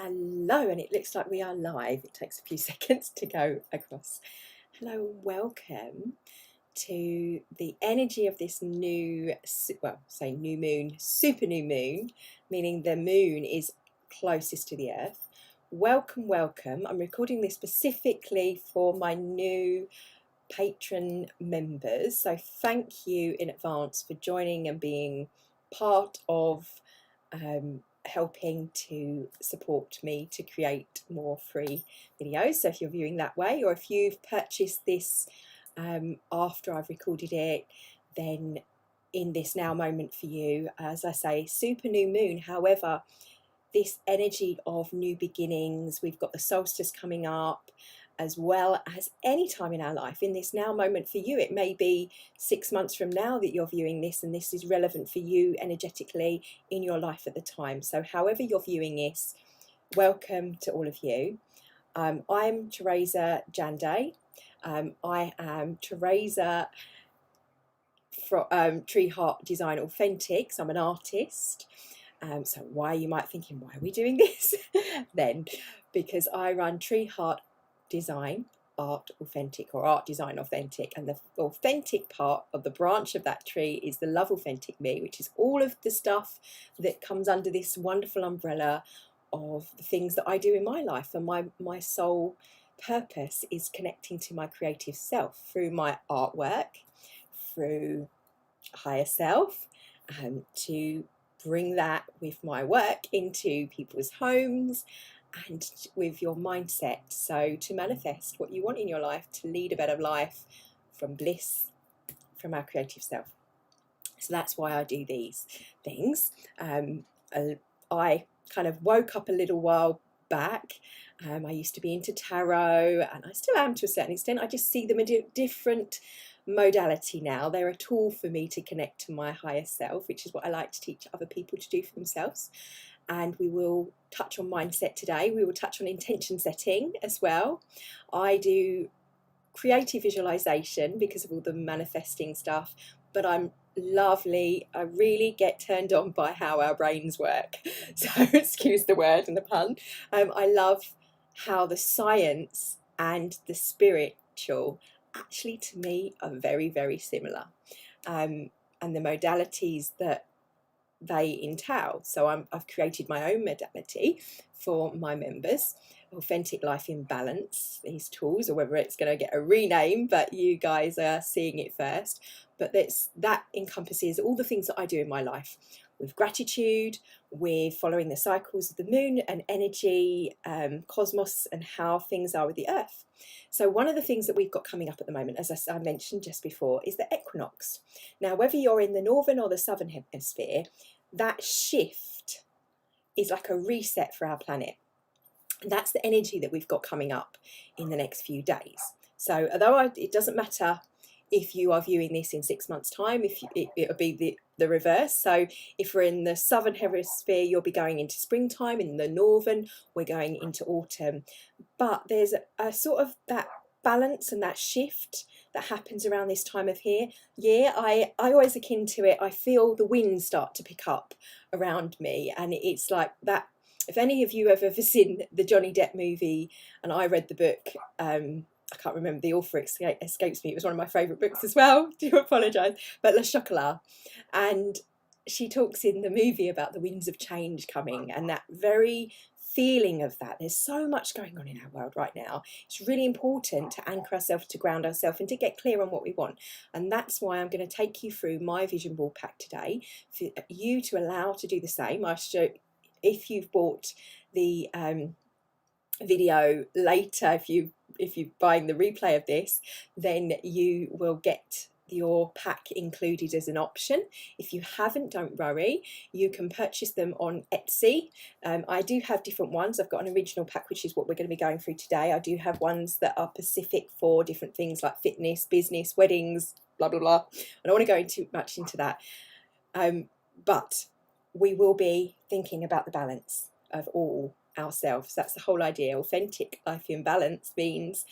Hello, and it looks like we are live. It takes a few seconds to go across. Hello, welcome to the energy of this new, new moon, super new moon, meaning the moon is closest to the earth. Welcome, welcome. I'm recording this specifically for my new Patron members. So thank you in advance for joining and being part of helping to support me to create more free videos. So if you're viewing that way, or if you've purchased this after I've recorded it, then in this now moment for you, as I say, super new moon. However, this energy of new beginnings, we've got the solstice coming up, as well as any time in our life. In this now moment for you, it may be 6 months from now that you're viewing this, and this is relevant for you energetically in your life at the time. So however you're viewing this, welcome to all of you. I'm Theresa Jande. I am Theresa from Tree Heart Design Authentics. I'm an artist. So why, you might thinking, why are we doing this? Then because I run Tree Heart Design Art Authentic, or Art Design Authentic, and the authentic part of the branch of that tree is the Love Authentic Me, which is all of the stuff that comes under this wonderful umbrella of the things that I do in my life. And my sole purpose is connecting to my creative self through my artwork, through higher self, to bring that with my work into people's homes and with your mindset. So to manifest what you want in your life, to lead a better life from bliss, from our creative self. So that's why I do these things. I kind of woke up a little while back. I used to be into tarot, and I still am to a certain extent. I just see them in a different modality now. They're a tool for me to connect to my higher self, which is what I like to teach other people to do for themselves. And we will touch on mindset today. We will touch on intention setting as well. I do creative visualization because of all the manifesting stuff, but I'm lovely. I really get turned on by how our brains work. So excuse the word and the pun. I love how the science and the spiritual actually, to me, are very, very similar. And the modalities that they entail. So I've created my own modality for my members, Authentic Life in Balance, these tools, or whether it's going to get a rename, but you guys are seeing it first. But that encompasses all the things that I do in my life, with gratitude, with following the cycles of the moon and energy, cosmos, and how things are with the earth. So one of the things that we've got coming up at the moment, as I mentioned just before, is the equinox. Now, whether you're in the northern or the southern hemisphere, that shift is like a reset for our planet. And that's the energy that we've got coming up in the next few days. So although it doesn't matter if you are viewing this in 6 months' time, it'll be the reverse. So if we're in the southern hemisphere, you'll be going into springtime. In the northern, we're going into autumn. But there's a sort of that balance and that shift that happens around this time of year. I always akin to it. I feel the wind start to pick up around me, and it's like that. If any of you have ever seen the Johnny Depp movie, and I read the book, I can't remember, the author escapes me. It was one of my favourite books as well. Do apologise. But Le Chocolat. And she talks in the movie about the winds of change coming, and that very feeling of that. There's so much going on in our world right now. It's really important to anchor ourselves, to ground ourselves, and to get clear on what we want. And that's why I'm going to take you through my vision board pack today, for you to allow to do the same. I show, if you've bought the video later, if you're buying the replay of this, then you will get your pack included as an option. If you haven't, don't worry, you can purchase them on Etsy. I do have different ones. I've got an original pack, which is what we're going to be going through today. I do have ones that are specific for different things like fitness, business, weddings, blah blah blah. I don't want to go too much into that, but we will be thinking about the balance of all ourselves. That's the whole idea. Authentic life in balance means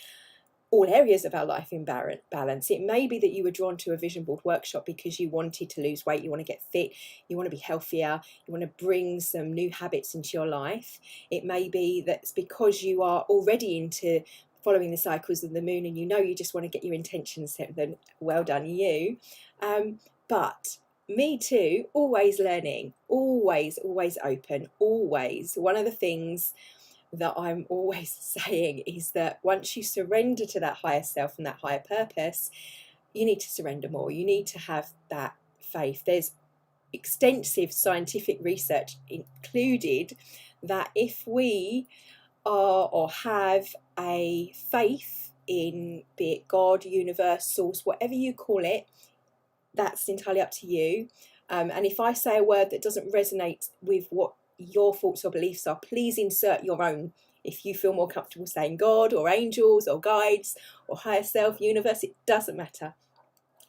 all areas of our life in balance. It may be that you were drawn to a vision board workshop because you wanted to lose weight, you want to get fit, you want to be healthier, you want to bring some new habits into your life. It may be that it's because you are already into following the cycles of the moon and you just want to get your intentions set. Then well done you. But me too, always learning, always open, always. One of the things that I'm always saying is that once you surrender to that higher self and that higher purpose, you need to surrender more. You need to have that faith. There's extensive scientific research included that if we are or have a faith in, be it God, universe, source, whatever you call it, that's entirely up to you. And if I say a word that doesn't resonate with what your thoughts or beliefs are, please insert your own. If you feel more comfortable saying God or angels or guides or higher self, universe, it doesn't matter.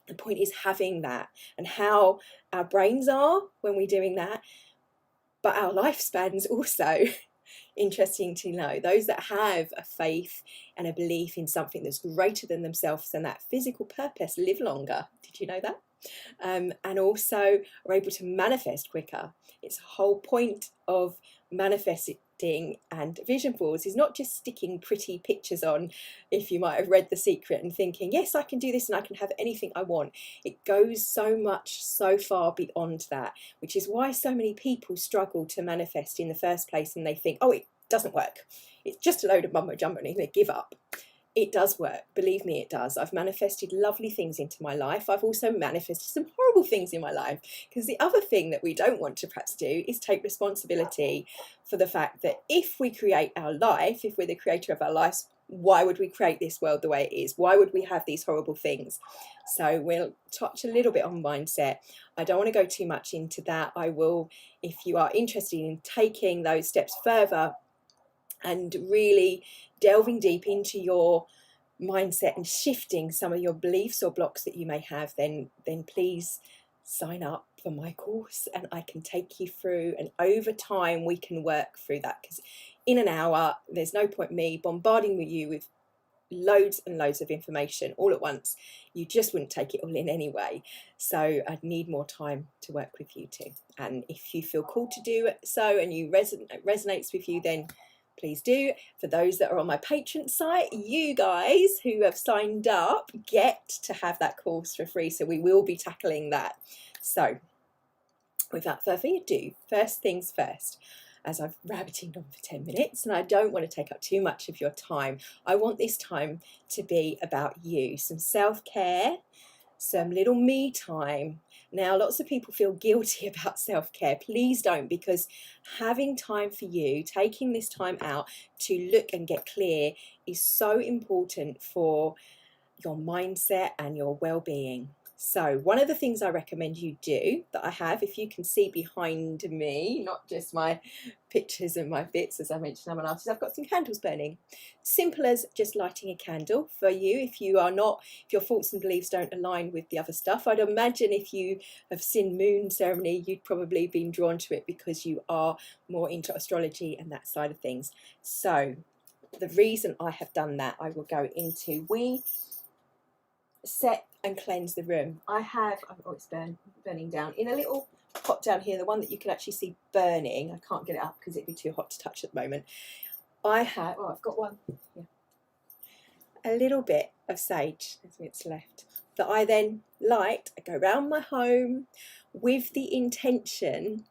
The point is having that, and how our brains are when we're doing that, but our lifespans also. Interesting to know, those that have a faith and a belief in something that's greater than themselves and that physical purpose live longer. Did you know that? And also are able to manifest quicker. It's a whole point of manifesting and vision boards is not just sticking pretty pictures on, if you might have read The Secret and thinking, yes, I can do this and I can have anything I want. It goes so far beyond that, which is why so many people struggle to manifest in the first place, and they think, oh, it doesn't work. It's just a load of mumbo jumbo and they give up. It does work. Believe me, it does. I've manifested lovely things into my life. I've also manifested some horrible things in my life, because the other thing that we don't want to perhaps do is take responsibility for the fact that if we create our life, if we're the creator of our lives, why would we create this world the way it is? Why would we have these horrible things? So we'll touch a little bit on mindset. I don't want to go too much into that. I will, if you are interested in taking those steps further and really delving deep into your mindset and shifting some of your beliefs or blocks that you may have, then please sign up for my course and I can take you through, and over time we can work through that, because in an hour there's no point me bombarding you with loads and loads of information all at once. You just wouldn't take it all in anyway, so I'd need more time to work with you too. And if you feel called to do so and you resonates with you, then please do. For those that are on my Patron site, you guys who have signed up get to have that course for free, so we will be tackling that. So without further ado, first things first, as I've rabbited on for 10 minutes and I don't want to take up too much of your time, I want this time to be about you, some self-care, some little me time. Now, lots of people feel guilty about self-care. Please don't, because having time for you, taking this time out to look and get clear, is so important for your mindset and your well-being. So one of the things I recommend you do, that I have, if you can see behind me, not just my pictures and my bits, as I mentioned, I'm an artist, I've got some candles burning. Simple as just lighting a candle for you. If your thoughts and beliefs don't align with the other stuff, I'd imagine if you have seen moon ceremony, you'd probably been drawn to it because you are more into astrology and that side of things. So the reason I have done that, I will go into, we set and cleanse the room. I have, oh, it's burning down in a little pot down here, the one that you can actually see burning. I can't get it up because it'd be too hot to touch at the moment. I have, oh, I've got one here, a little bit of sage, as it's left, that I then light. I go around my home with the intention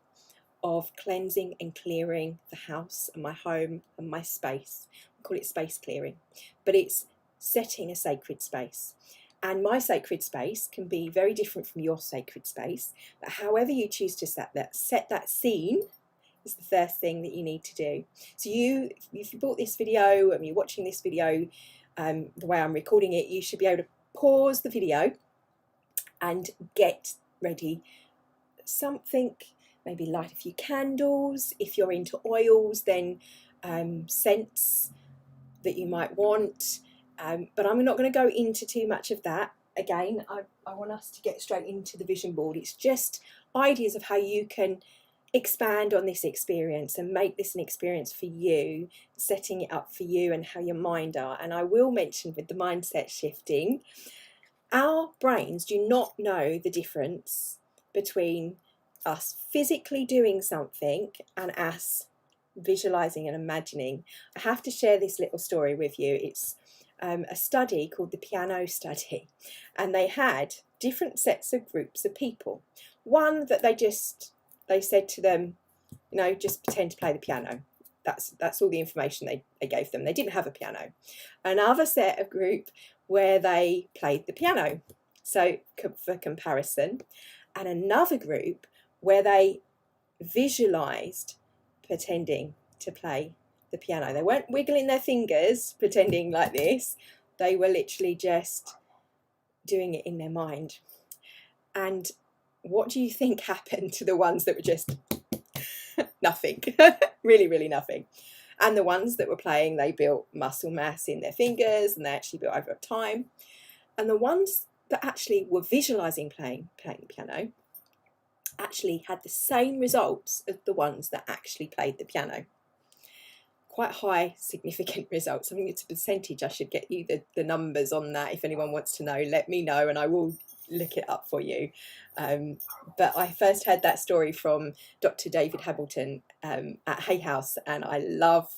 of cleansing and clearing the house and my home and my space. I call it space clearing, but it's setting a sacred space. And my sacred space can be very different from your sacred space, but however you choose to set that scene is the first thing that you need to do. So if you bought this video and you're watching this video the way I'm recording it, you should be able to pause the video and get ready. Something, maybe light a few candles. If you're into oils, then scents that you might want. But I'm not going to go into too much of that. Again, I want us to get straight into the vision board. It's just ideas of how you can expand on this experience and make this an experience for you, setting it up for you and how your mind are. And I will mention with the mindset shifting, our brains do not know the difference between us physically doing something and us visualizing and imagining. I have to share this little story with you. It's a study called the piano study, and they had different sets of groups of people. One that they said to them, you know, just pretend to play the piano. That's all the information they gave them. They didn't have a piano. Another set of group where they played the piano, so for comparison, and another group where they visualized pretending to play the piano. They weren't wiggling their fingers pretending like this. They were literally just doing it in their mind. And what do you think happened to the ones that were just nothing? Really, really nothing. And the ones that were playing, they built muscle mass in their fingers, and they actually built over time. And the ones that actually were visualizing playing the piano actually had the same results as the ones that actually played the piano. Quite high, significant results. I think it's a percentage. I should get you the numbers on that. If anyone wants to know, let me know and I will look it up for you. But I first heard that story from Dr. David Hamilton at Hay House, and I love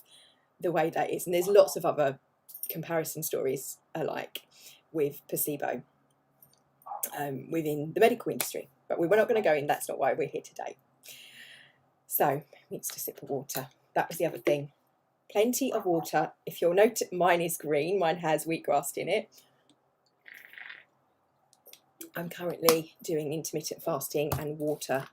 the way that is. And there's lots of other comparison stories alike with placebo within the medical industry. But we're not going to go in. That's not why we're here today. So, needs to sip of water. That was the other thing. Plenty of water. If you'll note, mine is green. Mine has wheatgrass in it. I'm currently doing intermittent fasting and water,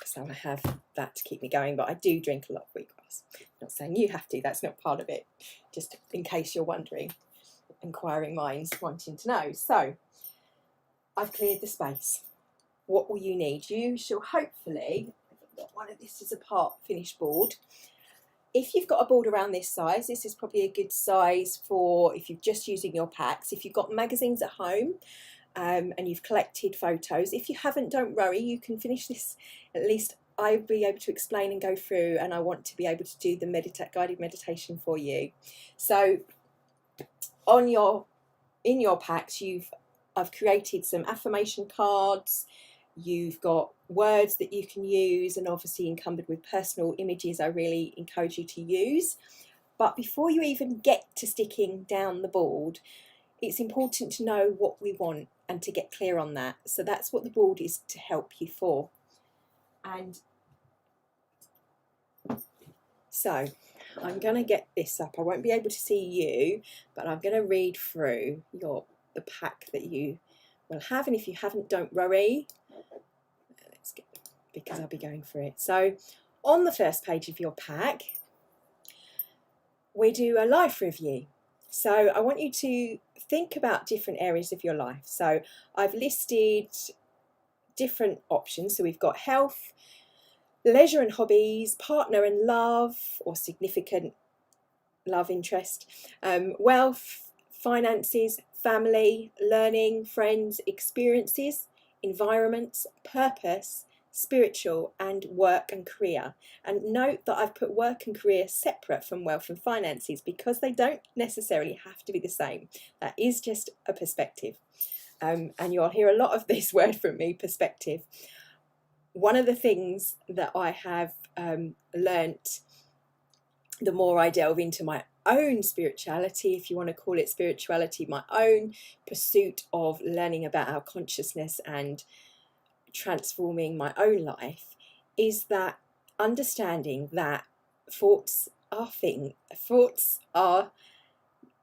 so I have that to keep me going, but I do drink a lot of wheatgrass. Not saying you have to, that's not part of it, just in case you're wondering, inquiring minds wanting to know. So I've cleared the space. What will you need? You shall hopefully, I've got one of this is a part finished board. If you've got a board around this size, this is probably a good size for if you're just using your packs. If you've got magazines at home, and you've collected photos. If you haven't, don't worry, you can finish this. At least I'll be able to explain and go through, and I want to be able to do the guided meditation for you. So in your packs, I've created some affirmation cards. You've got words that you can use, and obviously encumbered with personal images I really encourage you to use. But before you even get to sticking down the board, it's important to know what we want and to get clear on that. So that's what the board is to help you for. And so I'm going to get this up. I won't be able to see you, but I'm going to read through the pack that you will have. And if you haven't, don't worry. Because I'll be going through it. So on the first page of your pack, we do a life review. So I want you to think about different areas of your life. So I've listed different options. So we've got health, leisure and hobbies, partner and love or significant love interest, wealth, finances, family, learning, friends, experiences, environments, purpose, spiritual, and work and career. And note that I've put work and career separate from wealth and finances because they don't necessarily have to be the same. That is just a perspective. And you'll hear a lot of this word from me, perspective. One of the things that I have learnt the more I delve into my own spirituality, if you want to call it spirituality, my own pursuit of learning about our consciousness and transforming my own life, is that understanding that thoughts are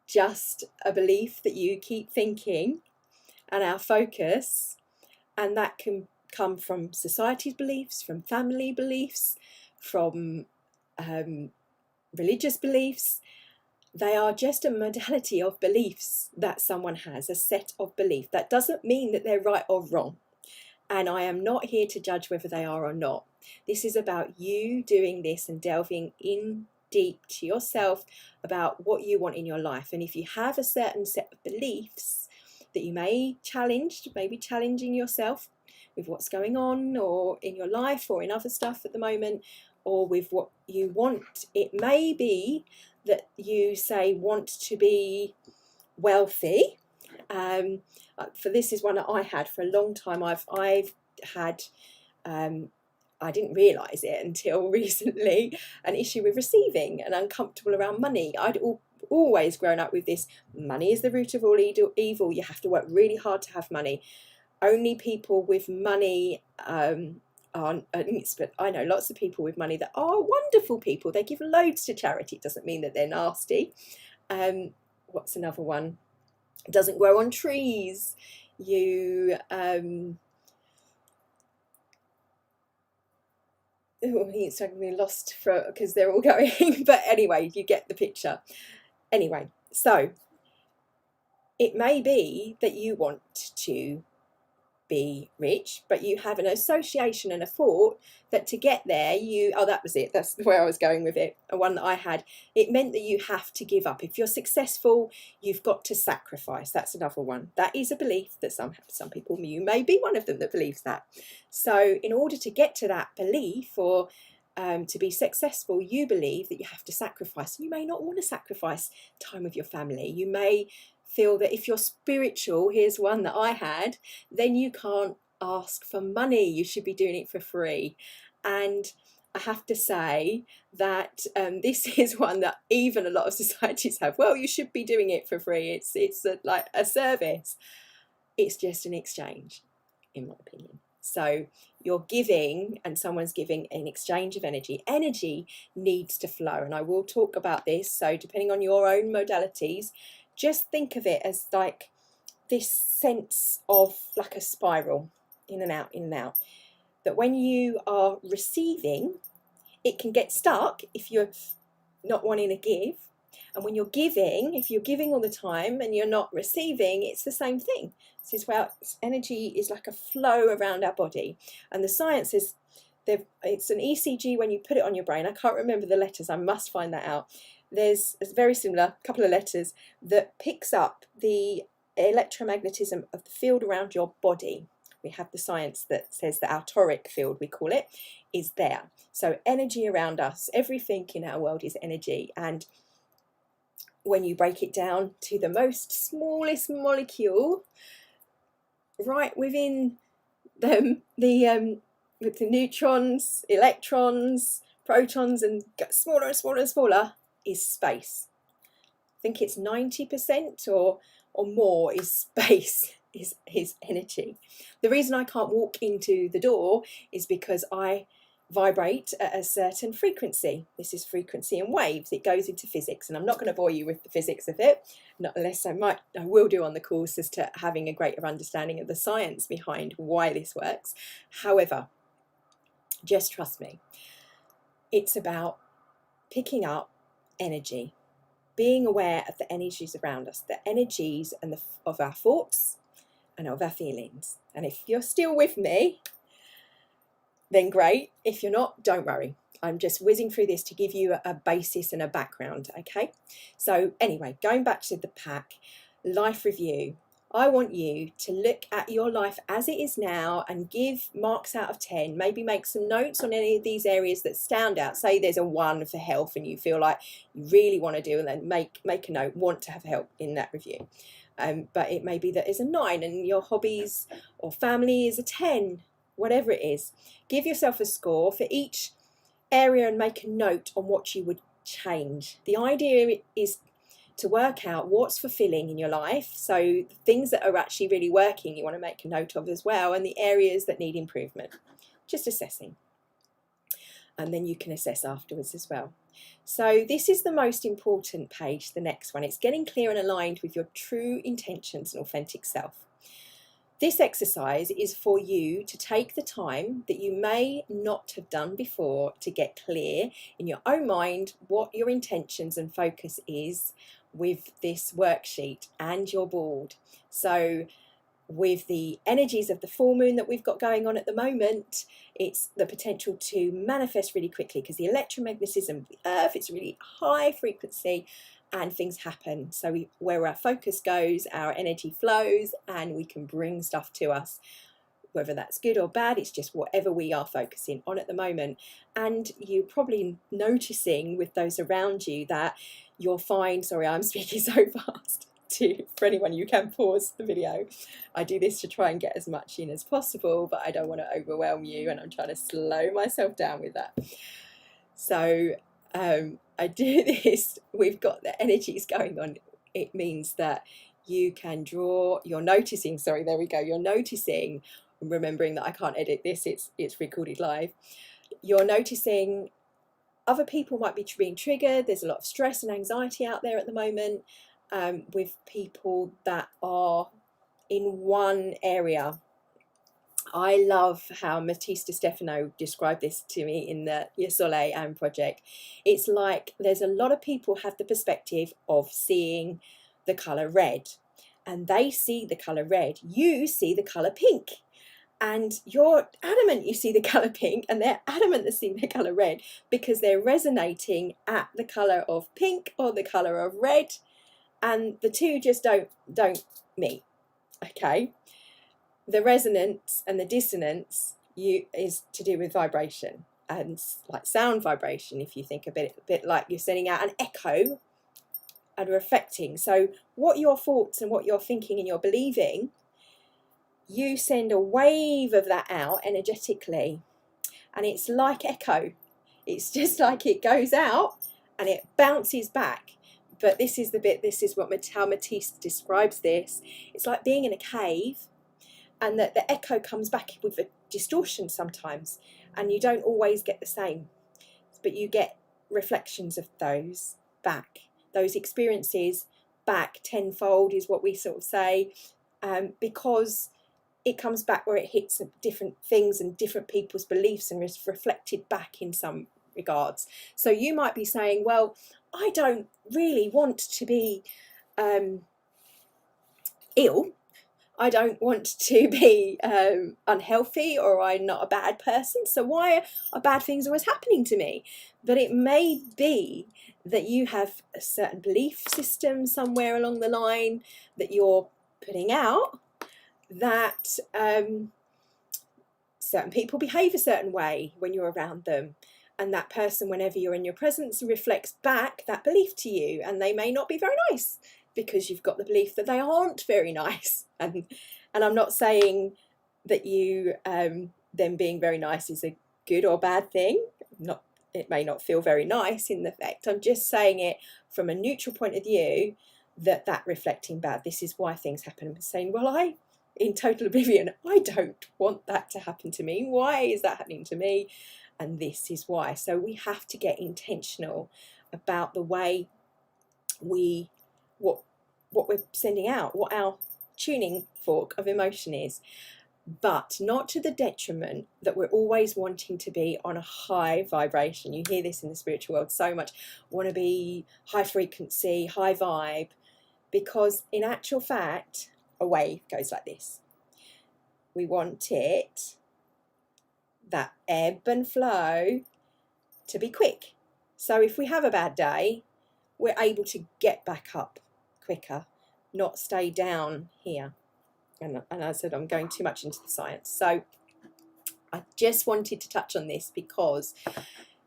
just a belief that you keep thinking, and our focus, and that can come from society's beliefs, from family beliefs, from religious beliefs. They are just a modality of beliefs that someone has, a set of beliefs. That doesn't mean that they're right or wrong. And I am not here to judge whether they are or not. This is about you doing this and delving in deep to yourself about what you want in your life. And if you have a certain set of beliefs that you may challenge, maybe challenging yourself with what's going on or in your life or in other stuff at the moment, or with what you want. It may be that you say want to be wealthy. For this is one that I had for a long time. I've had I didn't realise it until recently, an issue with receiving and uncomfortable around money. I'd always grown up with this: money is the root of all evil. You have to work really hard to have money. Only people with money aren't, but I know lots of people with money that are wonderful people. They give loads to charity. It doesn't mean that they're nasty. What's another one? It doesn't grow on trees. You it's like we lost for because they're all going, but anyway, you get the picture. Anyway, so it may be that you want to be rich, but you have an association and a thought that to get there that was it, that's where I was going with it, a one that I had. It meant that you have to give up. If you're successful, you've got to sacrifice. That's another one. That is a belief that some people, you may be one of them that believes that. So in order to get to that belief, or to be successful, you believe that you have to sacrifice. You may not want to sacrifice time with your family. You may feel that if you're spiritual, here's one that I had, then you can't ask for money. You should be doing it for free. And I have to say that this is one that even a lot of societies have. Well, you should be doing it for free. It's like a service. It's just an exchange, in my opinion. So you're giving and someone's giving an exchange of energy. Energy needs to flow, and I will talk about this. So depending on your own modalities, just think of it as like this sense of like a spiral, in and out, in and out. That when you are receiving, it can get stuck if you're not wanting to give. And when you're giving, if you're giving all the time and you're not receiving, it's the same thing. This is where energy is like a flow around our body. And the science is, it's an ECG when you put it on your brain. I can't remember the letters, I must find that out. There's a very similar couple of letters that picks up the electromagnetism of the field around your body. We have the science that says that our toric field, we call it, is there. So energy around us, everything in our world is energy. And when you break it down to the most smallest molecule, right within them, with the neutrons, electrons, protons, and smaller and smaller and smaller, is space. I think it's 90% or more is space, is energy. The reason I can't walk into the door is because I vibrate at a certain frequency. This is frequency and waves. It goes into physics, and I'm not going to bore you with the physics of it, not unless I will do on the course as to having a greater understanding of the science behind why this works. However, just trust me, it's about picking up energy, being aware of the energies around us, the energies and of our thoughts and of our feelings. And if you're still with me, then great. If you're not, don't worry. I'm just whizzing through this to give you a basis and a background, okay? So anyway, going back to the pack, life review. I want you to look at your life as it is now and give marks out of 10. Maybe make some notes on any of these areas that stand out. Say there's a 1 for health and you feel like you really want to do, and then make a note, want to have help in that review. But it may be that it's a 9 and your hobbies or family is a 10, whatever it is. Give yourself a score for each area and make a note on what you would change. The idea is to work out what's fulfilling in your life. So the things that are actually really working, you want to make a note of as well, and the areas that need improvement. Just assessing. And then you can assess afterwards as well. So this is the most important page, the next one. It's getting clear and aligned with your true intentions and authentic self. This exercise is for you to take the time that you may not have done before to get clear in your own mind what your intentions and focus is with this worksheet and your board. So with the energies of the full moon that we've got going on at the moment, it's the potential to manifest really quickly because the electromagnetism of the earth, it's really high frequency and things happen. So where our focus goes, our energy flows and we can bring stuff to us whether that's good or bad, it's just whatever we are focusing on at the moment. And you're probably noticing with those around you that you'll find, sorry, I'm speaking so fast, for anyone, you can pause the video. I do this to try and get as much in as possible, but I don't want to overwhelm you, and I'm trying to slow myself down with that. So I do this, we've got the energies going on. It means that you can draw, you're noticing, sorry, there we go, you're noticing, remembering that I can't edit this, it's recorded live. You're noticing other people might be being triggered. There's a lot of stress and anxiety out there at the moment, with people that are in one area. I love how Matisse de Stefano described this to me in the Your Soleil project. It's like there's a lot of people have the perspective of seeing the colour red, and they see the colour red. You see the colour pink, and you're adamant you see the colour pink, and they're adamant to see the colour red, because they're resonating at the colour of pink or the colour of red, and the two just don't meet. Okay, the resonance and the dissonance is to do with vibration, and like sound vibration, if you think a bit like you're sending out an echo and reflecting. So what your thoughts and what you're thinking and you're believing, you send a wave of that out energetically, and it's like echo. It's just like it goes out and it bounces back. But this is the bit, this is how Matisse describes this. It's like being in a cave, and that the echo comes back with a distortion sometimes, and you don't always get the same, but you get reflections of those back, those experiences back tenfold is what we sort of say, because it comes back where it hits different things and different people's beliefs and is reflected back in some regards. So you might be saying, well, I don't really want to be ill. I don't want to be unhealthy, or I'm not a bad person. So why are bad things always happening to me? But it may be that you have a certain belief system somewhere along the line that you're putting out, that certain people behave a certain way when you're around them, and that person, whenever you're in your presence, reflects back that belief to you, and they may not be very nice because you've got the belief that they aren't very nice. And I'm not saying that you them being very nice is a good or bad thing. It may not feel very nice in the fact. I'm just saying it from a neutral point of view, that reflecting bad, this is why things happen. I'm saying, well, in total oblivion, I don't want that to happen to me. Why is that happening to me? And this is why. So we have to get intentional about the way what we're sending out, what our tuning fork of emotion is, but not to the detriment that we're always wanting to be on a high vibration. You hear this in the spiritual world so much, want to be high frequency, high vibe, because in actual fact, a wave goes like this. We want it, that ebb and flow, to be quick. So if we have a bad day, we're able to get back up quicker, not stay down here. And I said I'm going too much into the science. So I just wanted to touch on this, because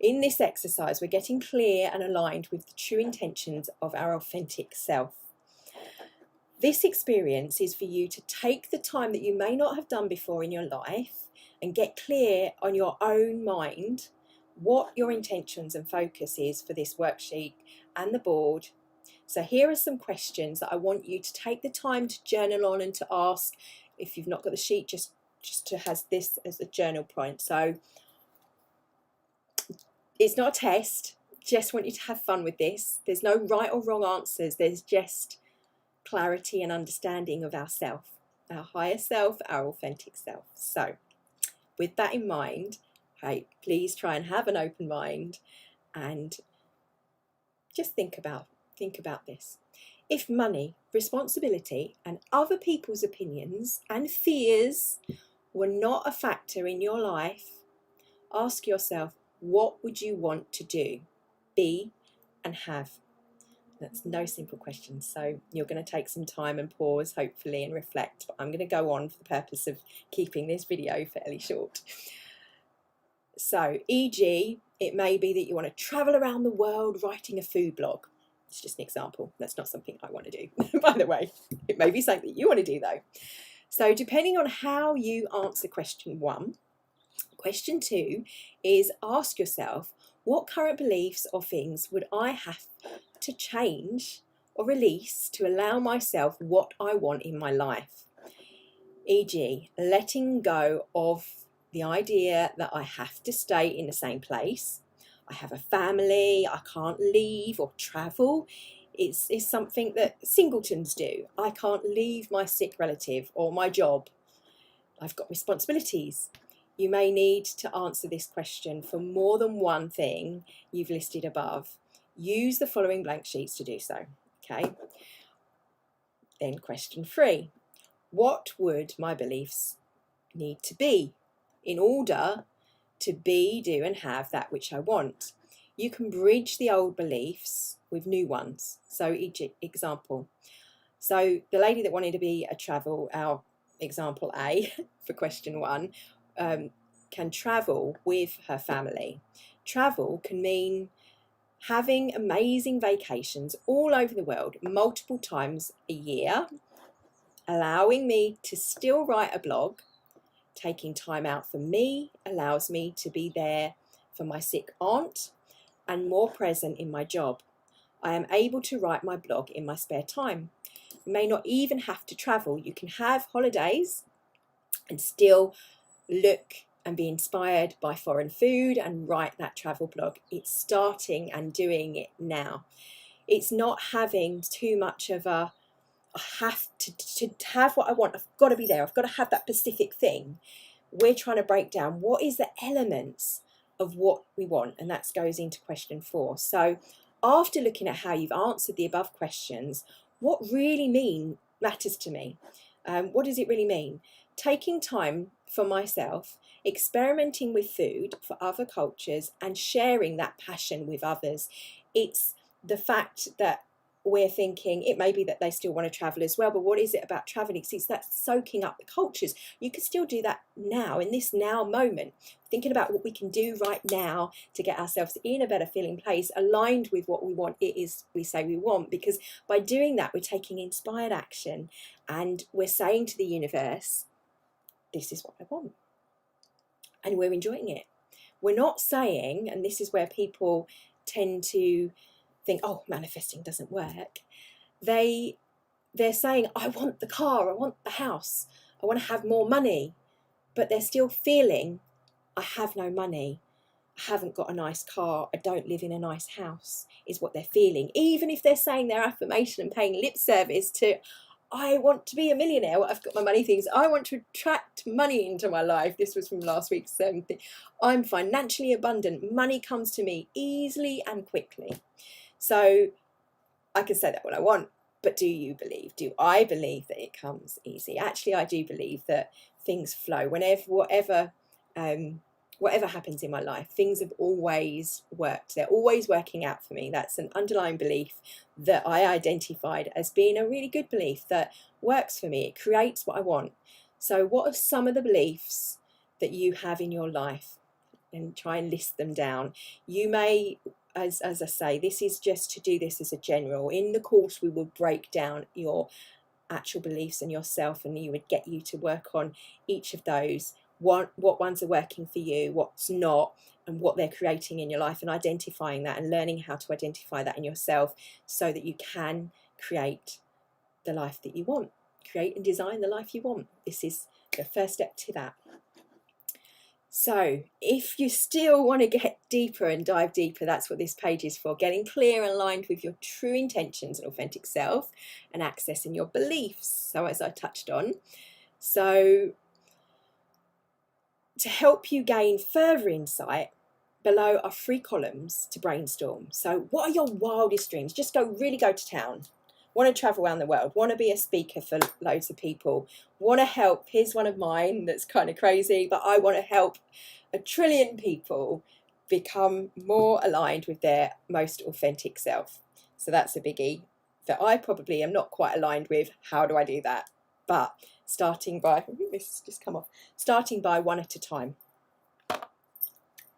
in this exercise we're getting clear and aligned with the true intentions of our authentic self. This experience is for you to take the time that you may not have done before in your life and get clear on your own mind what your intentions and focus is for this worksheet and the board. So here are some questions that I want you to take the time to journal on and to ask. If you've not got the sheet, just to has this as a journal point. So it's not a test, just want you to have fun with this. There's no right or wrong answers, there's just clarity and understanding of ourself, our higher self, our authentic self. So with that in mind, hey, please try and have an open mind and just think about this. If money, responsibility, and other people's opinions and fears were not a factor in your life, ask yourself, what would you want to do, be, and have? That's no simple questions. So you're going to take some time and pause, hopefully, and reflect. But I'm going to go on for the purpose of keeping this video fairly short. So, e.g., it may be that you want to travel around the world writing a food blog. It's just an example. That's not something I want to do, by the way. It may be something that you want to do, though. So depending on how you answer question 1, question 2 is ask yourself, what current beliefs or things would I have to change or release to allow myself what I want in my life? E.g., letting go of the idea that I have to stay in the same place. I have a family, I can't leave or travel. It's something that singletons do. I can't leave my sick relative or my job. I've got responsibilities. You may need to answer this question for more than one thing you've listed above. Use the following blank sheets to do so. Okay. Then question 3. What would my beliefs need to be in order to be, do, and have that which I want? You can bridge the old beliefs with new ones. So each example. So the lady that wanted to be a travel, our example A for question 1, can travel with her family. Travel can mean having amazing vacations all over the world, multiple times a year, allowing me to still write a blog. Taking time out for me allows me to be there for my sick aunt and more present in my job. I am able to write my blog in my spare time. You may not even have to travel. You can have holidays and still look and be inspired by foreign food and write that travel blog. It's starting and doing it now. It's not having too much of a, I have to have what I want. I've got to be there. I've got to have that specific thing. We're trying to break down what is the elements of what we want, and that goes into question 4. So after looking at how you've answered the above questions, what really matters to me? What does it really mean? Taking time for myself, experimenting with food for other cultures, and sharing that passion with others. It's the fact that we're thinking it may be that they still want to travel as well, but what is it about traveling? It's that soaking up the cultures. You can still do that now, in this now moment, thinking about what we can do right now to get ourselves in a better feeling place, aligned with what we want it is we say we want, because by doing that, we're taking inspired action and we're saying to the universe, this is what I want. And we're enjoying it. We're not saying, and this is where people tend to think, oh, manifesting doesn't work. They're saying, I want the car, I want the house, I want to have more money, but they're still feeling, I have no money, I haven't got a nice car, I don't live in a nice house, is what they're feeling. Even if they're saying their affirmation and paying lip service to, I want to be a millionaire, I've got my money things, I want to attract money into my life. This was from last week's thing. I'm financially abundant, money comes to me easily and quickly. So I can say that what I want, but do you believe? Do I believe that it comes easy? Actually, I do believe that things flow. Whatever happens in my life, things have always worked. They're always working out for me. That's an underlying belief that I identified as being a really good belief that works for me. It creates what I want. So what are some of the beliefs that you have in your life? And try and list them down. You may, as I say, this is just to do this as a general. In the course, we will break down your actual beliefs and yourself, and you would get you to work on each of those. What ones are working for you, what's not, and what they're creating in your life, and identifying that and learning how to identify that in yourself so that you can create the life that you want. Create and design the life you want. This is the first step to that. So if you still want to get deeper and dive deeper, that's what this page is for, getting clear and aligned with your true intentions and authentic self and accessing your beliefs. So as I touched on, so to help you gain further insight, below are 3 columns to brainstorm. So what are your wildest dreams? Just really go to town. Want to travel around the world, want to be a speaker for loads of people, want to help, here's one of mine that's kind of crazy, but I want to help 1 trillion people become more aligned with their most authentic self. So that's a biggie that I probably am not quite aligned with. How do I do that? But starting by, this has just come off, starting by one at a time.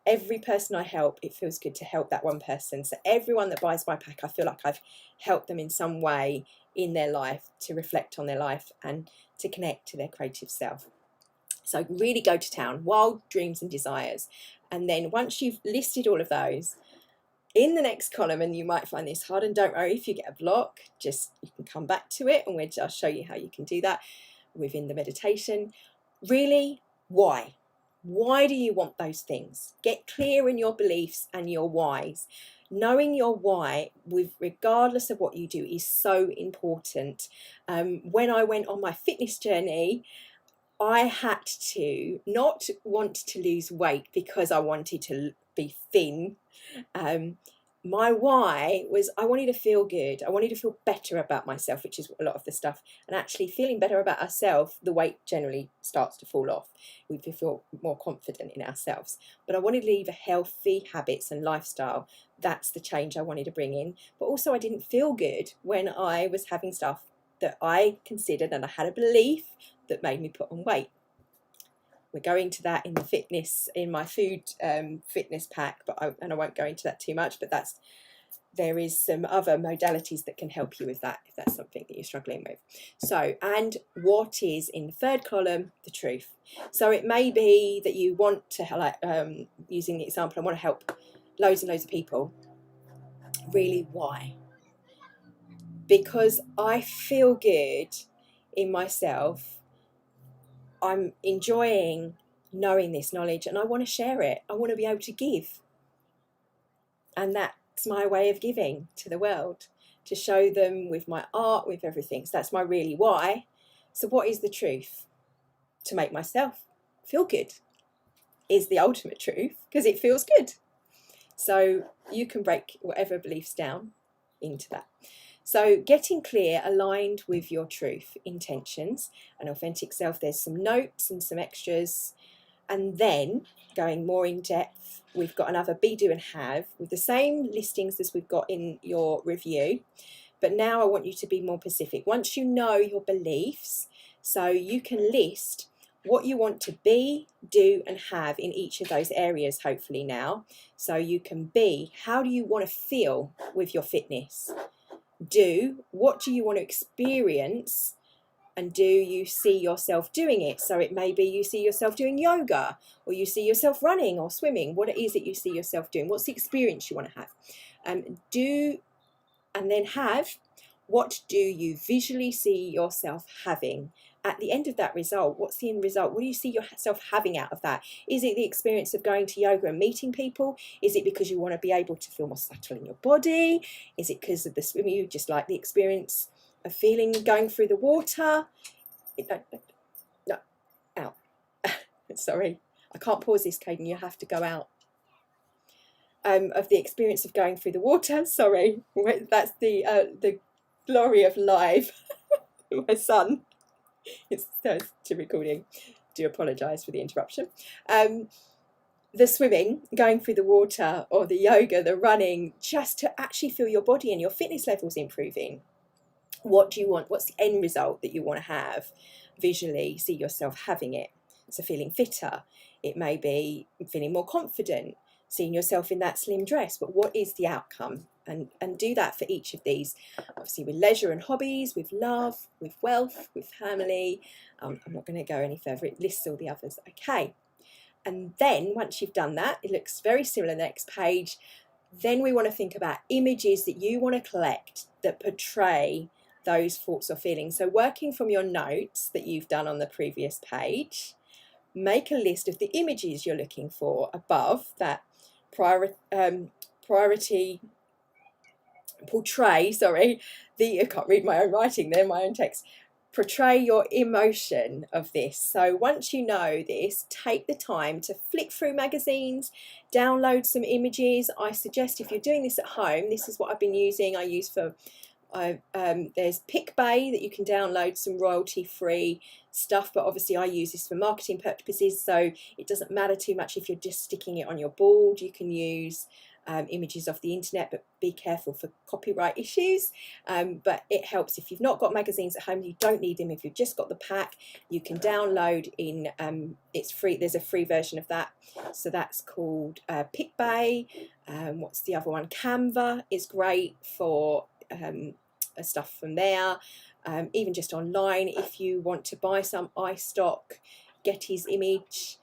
Every person I help, it feels good to help that one person. So everyone that buys my pack, I feel like I've helped them in some way in their life to reflect on their life and to connect to their creative self. So really go to town, wild dreams and desires. And then once you've listed all of those, in the next column, and you might find this hard, and don't worry if you get a block, just you can come back to it, and I'll show you how you can do that within the meditation. Really, why? Why do you want those things? Get clear in your beliefs and your whys. Knowing your why, regardless of what you do, is so important. When I went on my fitness journey, I had to not want to lose weight because I wanted to be thin. My why was I wanted to feel good. I wanted to feel better about myself, which is a lot of the stuff. And actually feeling better about ourselves, the weight generally starts to fall off. We feel more confident in ourselves. But I wanted to leave a healthy habits and lifestyle. That's the change I wanted to bring in. But also I didn't feel good when I was having stuff that I considered and I had a belief that made me put on weight. We're going to that in the fitness, in my food fitness pack, but I won't go into that too much, but there is some other modalities that can help you with that if that's something that you're struggling with. So, and what is in the third column? The truth. So it may be that you want to, like using the example, I want to help loads and loads of people. Really, why? Because I feel good in myself. I'm enjoying knowing this knowledge and I want to share it. I want to be able to give. And that's my way of giving to the world, to show them with my art, with everything. So that's my really why. So what is the truth? To make myself feel good is the ultimate truth, because it feels good. So you can break whatever beliefs down into that. So getting clear, aligned with your truth, intentions, and authentic self. There's some notes and some extras. And then going more in depth, we've got another be, do and have with the same listings as we've got in your review. But now I want you to be more specific. Once you know your beliefs, so you can list what you want to be, do and have in each of those areas, hopefully now. So you can be, how do you want to feel with your fitness? Do, what do you want to experience? And do you see yourself doing it? So it may be you see yourself doing yoga, or you see yourself running or swimming. What it is that you see yourself doing? What's the experience you want to have? Do, and then have, what do you visually see yourself having? At the end of that result, what's the end result? What do you see yourself having out of that? Is it the experience of going to yoga and meeting people? Is it because you want to be able to feel more subtle in your body? Is it because of the swimming, you just like the experience of feeling going through the water? No, out. Sorry, I can't pause this, Caden, you have to go out. Of the experience of going through the water, sorry, that's the glory of live. My son, it's to recording, do apologise for the interruption. The swimming, going through the water, or the yoga, the running, just to actually feel your body and your fitness levels improving. What do you want? What's the end result that you want to have visually? See yourself having it. So feeling fitter. It may be feeling more confident, seeing yourself in that slim dress. But what is the outcome? And do that for each of these. Obviously with leisure and hobbies, with love, with wealth, with family. I'm not going to go any further. It lists all the others. Okay. And then once you've done that, it looks very similar. The next page. Then we want to think about images that you want to collect that portray those thoughts or feelings. So working from your notes that you've done on the previous page, make a list of the images you're looking for above that I can't read my own writing there, my own text. Portray your emotion of this. So once you know this, take the time to flick through magazines, download some images. I suggest if you're doing this at home, this is what I've been using. There's PicBay that you can download some royalty-free stuff, but obviously I use this for marketing purposes, so it doesn't matter too much if you're just sticking it on your board. You can use images off the internet, but be careful for copyright issues. But it helps if you've not got magazines at home. You don't need them. If you've just got the pack, you can download in, it's free, there's a free version of that, so that's called PicBay. What's the other one? Canva is great for stuff from there. Even just online, if you want to buy some iStock, Getty's Image,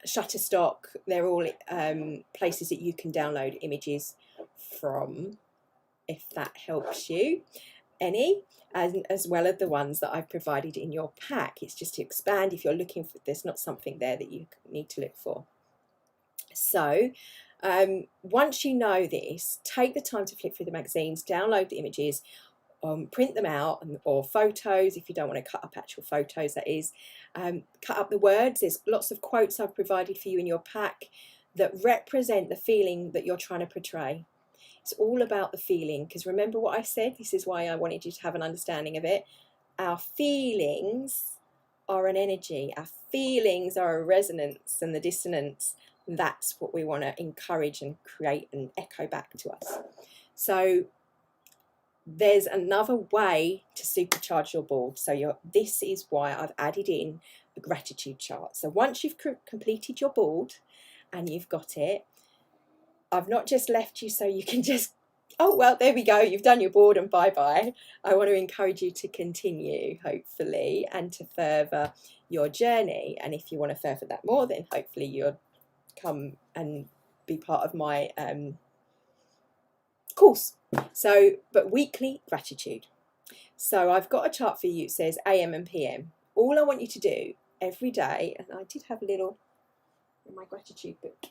Shutterstock, they're all places that you can download images from, if that helps you any, as well as the ones that I've provided in your pack. It's just to expand if you're looking for, there's not something there that you need to look for. So once you know this, take the time to flip through the magazines, download the images, print them out, or photos if you don't want to cut up actual photos, that is. Cut up the words. There's lots of quotes I've provided for you in your pack that represent the feeling that you're trying to portray. It's all about the feeling, because remember what I said, this is why I wanted you to have an understanding of it. Our feelings are an energy. Our feelings are a resonance and the dissonance. That's what we want to encourage and create and echo back to us. So there's another way to supercharge your board. So this is why I've added in a gratitude chart. So once you've completed your board and you've got it, I've not just left you so you can just, oh, well, there we go, you've done your board and bye-bye. I want to encourage you to continue, hopefully, and to further your journey. And if you want to further that more, then hopefully you'll come and be part of my course. So, but weekly gratitude. So I've got a chart for you. It says AM and PM. All I want you to do every day, and I did have a little in my gratitude book,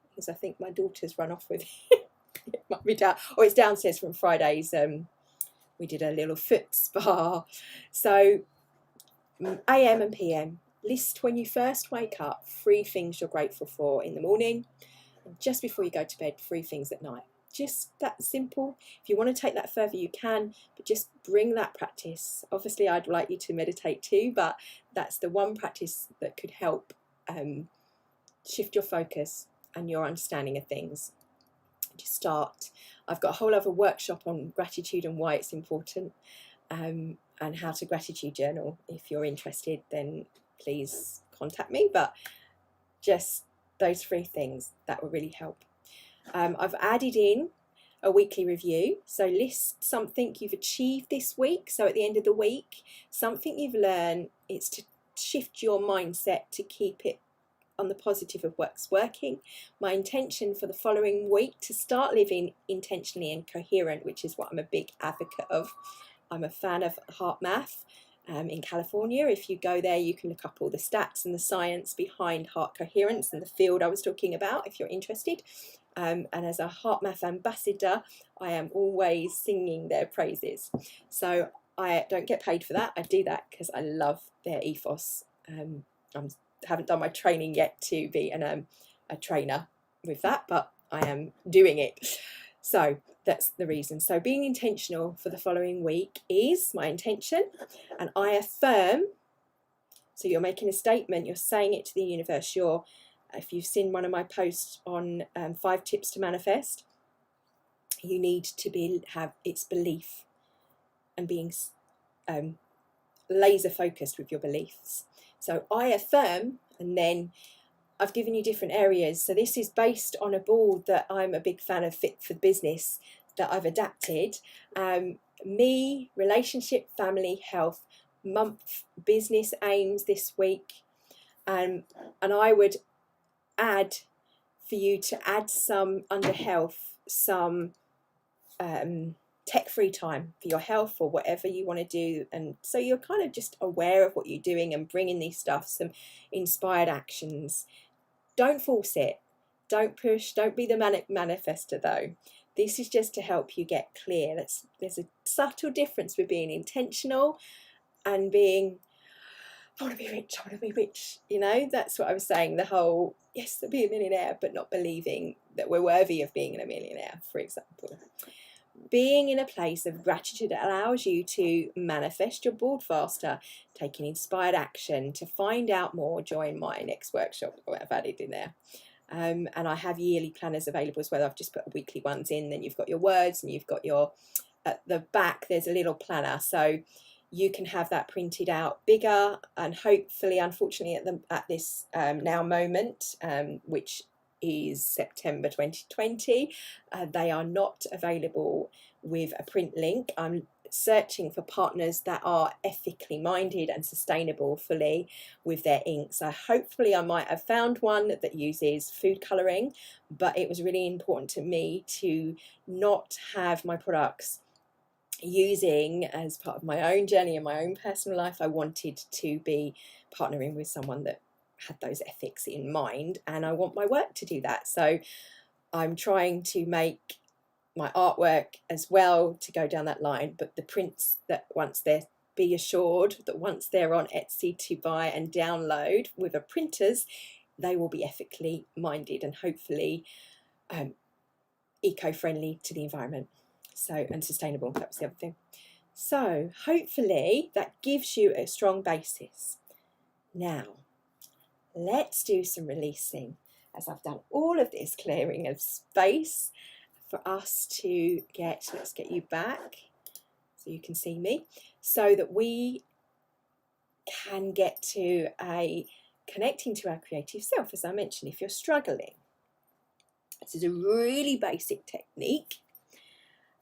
because I think my daughter's run off with it. It might be down, or it's downstairs from Friday's. We did a little foot spa. So AM and PM. List when you first wake up 3 things you're grateful for in the morning, and just before you go to bed 3 things at night. Just that simple. If you want to take that further, you can, but just bring that practice. Obviously, I'd like you to meditate too, but that's the one practice that could help shift your focus and your understanding of things. Just start. I've got a whole other workshop on gratitude and why it's important, and how to gratitude journal. If you're interested, then please contact me. But just those 3 things, that will really help. I've added in a weekly review. So list something you've achieved this week. So at the end of the week, something you've learned. It's to shift your mindset to keep it on the positive of what's working. My intention for the following week, to start living intentionally and coherent, which is what I'm a big advocate of. I'm a fan of heart math. In California, if you go there, you can look up all the stats and the science behind heart coherence and the field I was talking about, if you're interested. And as a heart math ambassador, I am always singing their praises. So I don't get paid for that. I do that because I love their ethos. I haven't done my training yet to be a trainer with that, but I am doing it. So that's the reason. So being intentional for the following week is my intention, and I affirm. So you're making a statement, you're saying it to the universe. If you've seen one of my posts on 5 tips to manifest, you need to have its belief and being laser focused with your beliefs. So I affirm, and then I've given you different areas. So this is based on a board that I'm a big fan of, Fit for Business, that I've adapted. Me, relationship, family, health, month, business aims this week. And I would add for you to add some under health, some tech-free time for your health or whatever you want to do. And so you're kind of just aware of what you're doing and bringing these stuff, some inspired actions. Don't force it. Don't push. Don't be the manic manifester though. This is just to help you get clear. There's a subtle difference with being intentional and being, I want to be rich, I want to be rich. You know, that's what I was saying. The whole, yes, to be a millionaire, but not believing that we're worthy of being a millionaire, for example. Being in a place of gratitude that allows you to manifest your board faster, taking inspired action. To find out more, join my next workshop. I've added in there. And I have yearly planners available as well. I've just put weekly ones in. Then you've got your words, and you've got your, at the back there's a little planner, so you can have that printed out bigger. And hopefully, unfortunately, at this now moment, which is September 2020, they are not available with a print link. I'm searching for partners that are ethically minded and sustainable fully with their ink. So hopefully I might have found one that uses food colouring, but it was really important to me to not have my products using, as part of my own journey and my own personal life, I wanted to be partnering with someone that had those ethics in mind, and I want my work to do that. So I'm trying to make my artwork as well to go down that line, but the prints, that once they're, be assured that once they're on Etsy to buy and download with a printers, they will be ethically minded and hopefully eco-friendly to the environment, so, and sustainable. That was the other thing. So hopefully that gives you a strong basis. Now let's do some releasing, as I've done all of this clearing of space for us to get, let's get you back so you can see me, so that we can get to a connecting to our creative self. As I mentioned, if you're struggling, this is a really basic technique.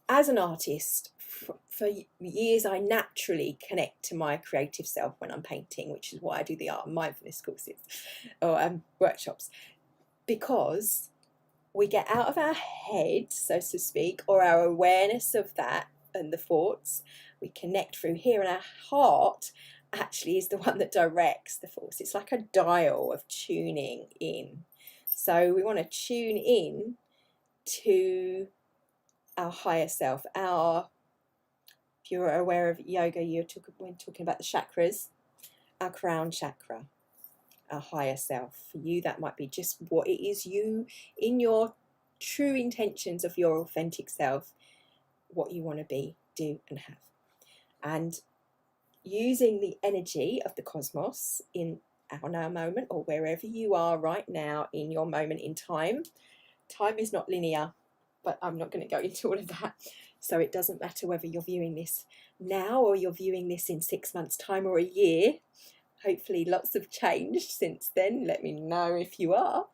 As an artist, for years I naturally connect to my creative self when I'm painting, which is why I do the art and mindfulness courses or workshops, because we get out of our head, so to speak, or our awareness of that and the thoughts. We connect through here, and our heart actually is the one that directs the force. It's like a dial of tuning in. So we want to tune in to our higher self. Our, if you're aware of yoga, when talking about the chakras, our crown chakra, our higher self. For you, that might be just what it is you, in your true intentions of your authentic self, what you want to be, do and have. And using the energy of the cosmos in our now moment, or wherever you are right now in your moment in time. Time is not linear, but I'm not going to go into all of that. So it doesn't matter whether you're viewing this now or you're viewing this in 6 months' time or a year. Hopefully lots have changed since then. Let me know if you are.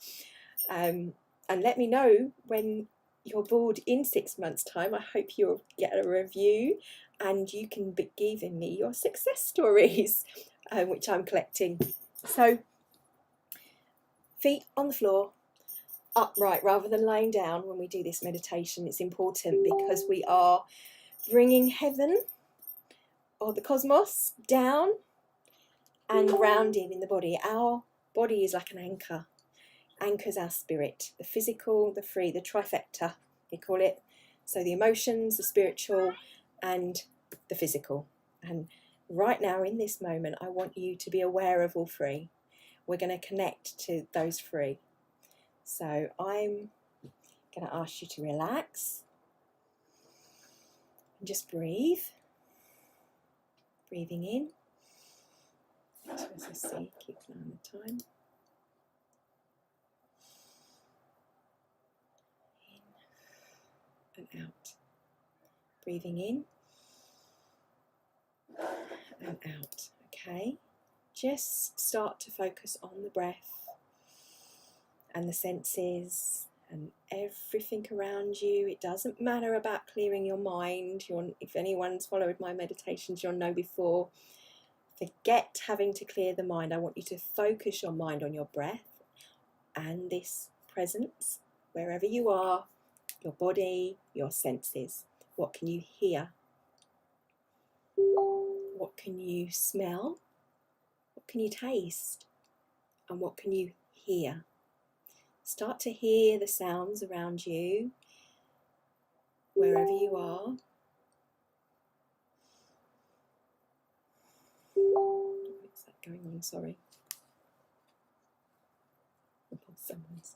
And let me know when you're bored in 6 months' time. I hope you'll get a review and you can be giving me your success stories, which I'm collecting. So feet on the floor, upright rather than lying down. When we do this meditation, it's important because we are bringing heaven or the cosmos down and grounding in the body. Our body is like an anchor, anchors our spirit, the physical, the free, the trifecta we call it. So the emotions, the spiritual and the physical. And right now in this moment, I want you to be aware of all three. We're going to connect to those three. So I'm going to ask you to relax and just breathe. Breathing in. As I see, keep an eye on the time. In and out. Breathing in and out. Okay. Just start to focus on the breath and the senses and everything around you. It doesn't matter about clearing your mind. If anyone's followed my meditations, you'll know before. Forget having to clear the mind. I want you to focus your mind on your breath and this presence, wherever you are, your body, your senses. What can you hear? What can you smell? What can you taste? And what can you hear? Start to hear the sounds around you, wherever you are. What's that going on? Sorry. Someone's.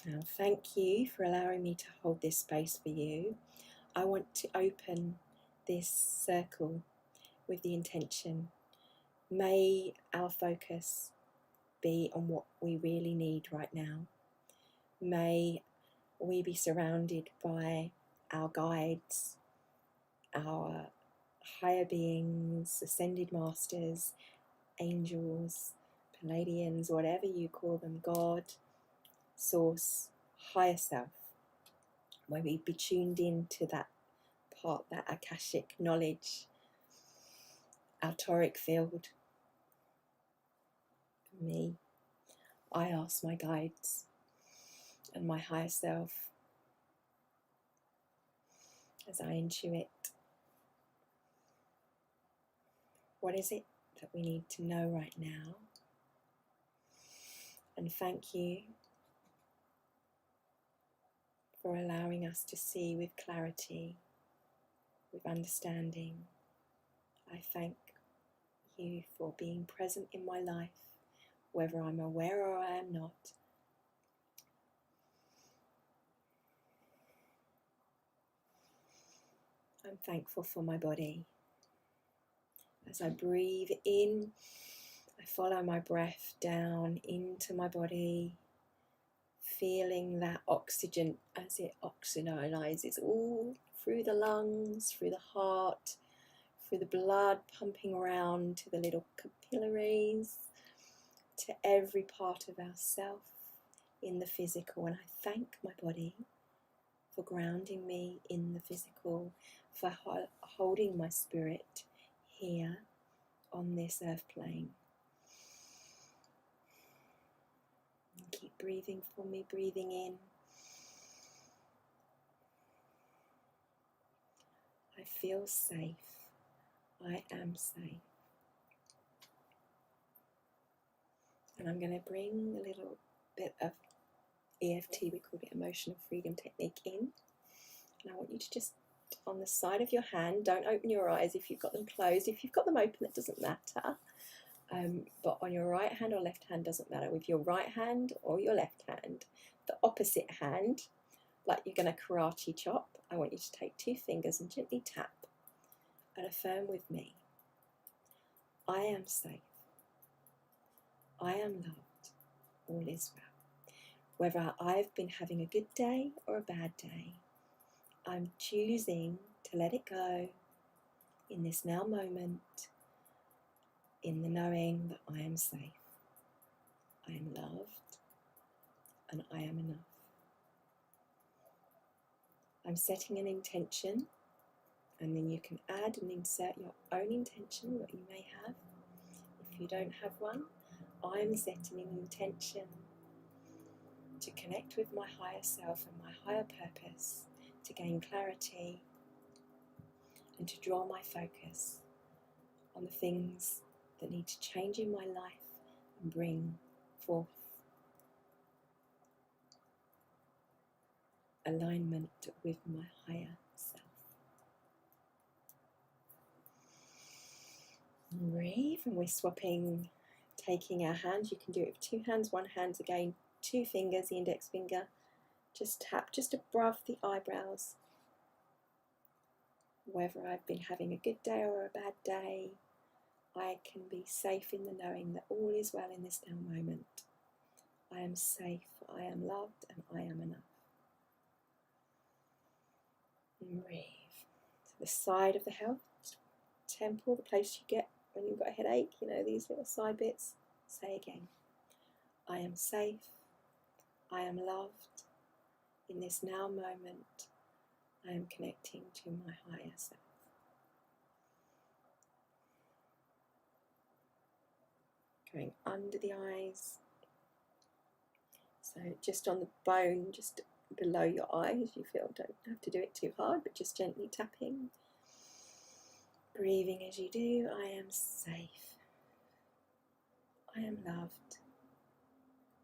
Now, thank you for allowing me to hold this space for you. I want to open this circle with the intention May our focus be on what we really need right now. May we be surrounded by our guides, our higher beings, ascended masters, angels, Palladians, whatever you call them, God, source, higher self. May we be tuned into that part, that Akashic knowledge, our toric field. For me, I ask my guides and my higher self as I intuit, what is it that we need to know right now? And thank you for allowing us to see with clarity, with understanding. I thank you for being present in my life, whether I'm aware or I am not. I'm thankful for my body. As I breathe in, I follow my breath down into my body, feeling that oxygen as it oxygenizes all through the lungs, through the heart, through the blood pumping around to the little capillaries, to every part of ourself in the physical. And I thank my body for grounding me in the physical, for holding my spirit here on this earth plane. And keep breathing for me, breathing in. I feel safe. I am safe. And I'm going to bring a little bit of EFT, we call it Emotional Freedom Technique, in. And I want you to just, on the side of your hand, don't open your eyes if you've got them closed. If you've got them open, it doesn't matter. But on your right hand or left hand, doesn't matter. With your right hand or your left hand, the opposite hand, like you're going to karate chop, I want you to take 2 fingers and gently tap and affirm with me. I am safe. I am loved. All is well. Whether I've been having a good day or a bad day, I'm choosing to let it go in this now moment, in the knowing that I am safe, I am loved, and I am enough. I'm setting an intention, and then you can add and insert your own intention, what you may have. If you don't have one, I'm setting an intention to connect with my higher self and my higher purpose, to gain clarity and to draw my focus on the things that need to change in my life and bring forth alignment with my higher self. Breathe, and we're swapping, taking our hands. You can do it with 2 hands, 1 hand again, 2 fingers, the index finger. Just tap just above the eyebrows. Whether I've been having a good day or a bad day, I can be safe in the knowing that all is well in this now moment. I am safe, I am loved, and I am enough. And breathe. To the side of the health, temple, the place you get when you've got a headache, you know, these little side bits. Say again. I am safe, I am loved. In this now moment, I am connecting to my higher self. Going under the eyes. So just on the bone, just below your eyes, you feel, don't have to do it too hard, but just gently tapping. Breathing as you do. I am safe. I am loved.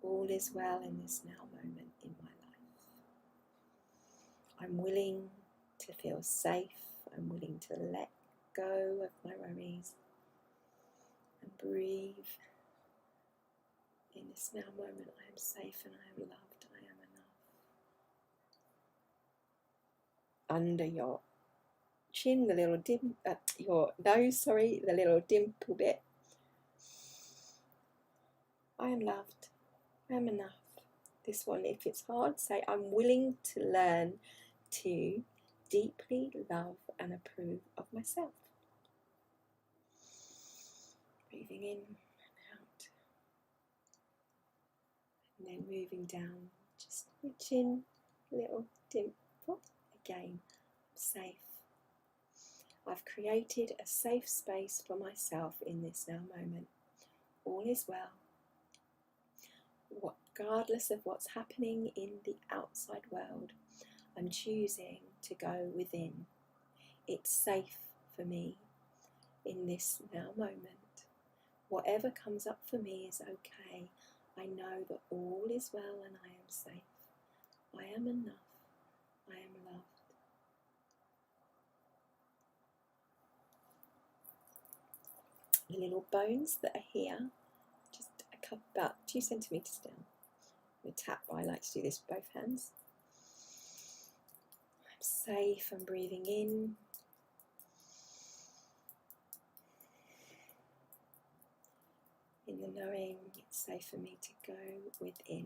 All is well in this now moment in my life. I'm willing to feel safe. I'm willing to let go of my worries and breathe. In this now moment, I am safe and I am loved. I am enough. Under your chin, the little your nose, the little dimple bit. I am loved. I am enough. This one, if it's hard, say I'm willing to learn to deeply love and approve of myself. Breathing in and out. And then moving down, just the chin, little dimple. Again, I'm safe. I've created a safe space for myself in this now moment. All is well. Regardless of what's happening in the outside world, I'm choosing to go within. It's safe for me in this now moment. Whatever comes up for me is okay. I know that all is well and I am safe. I am enough. I am loved. The little bones that are here, just a couple, about 2 centimetres down. I'm going to tap. I like to do this with both hands. I'm safe. I'm breathing in. In the knowing, it's safe for me to go within.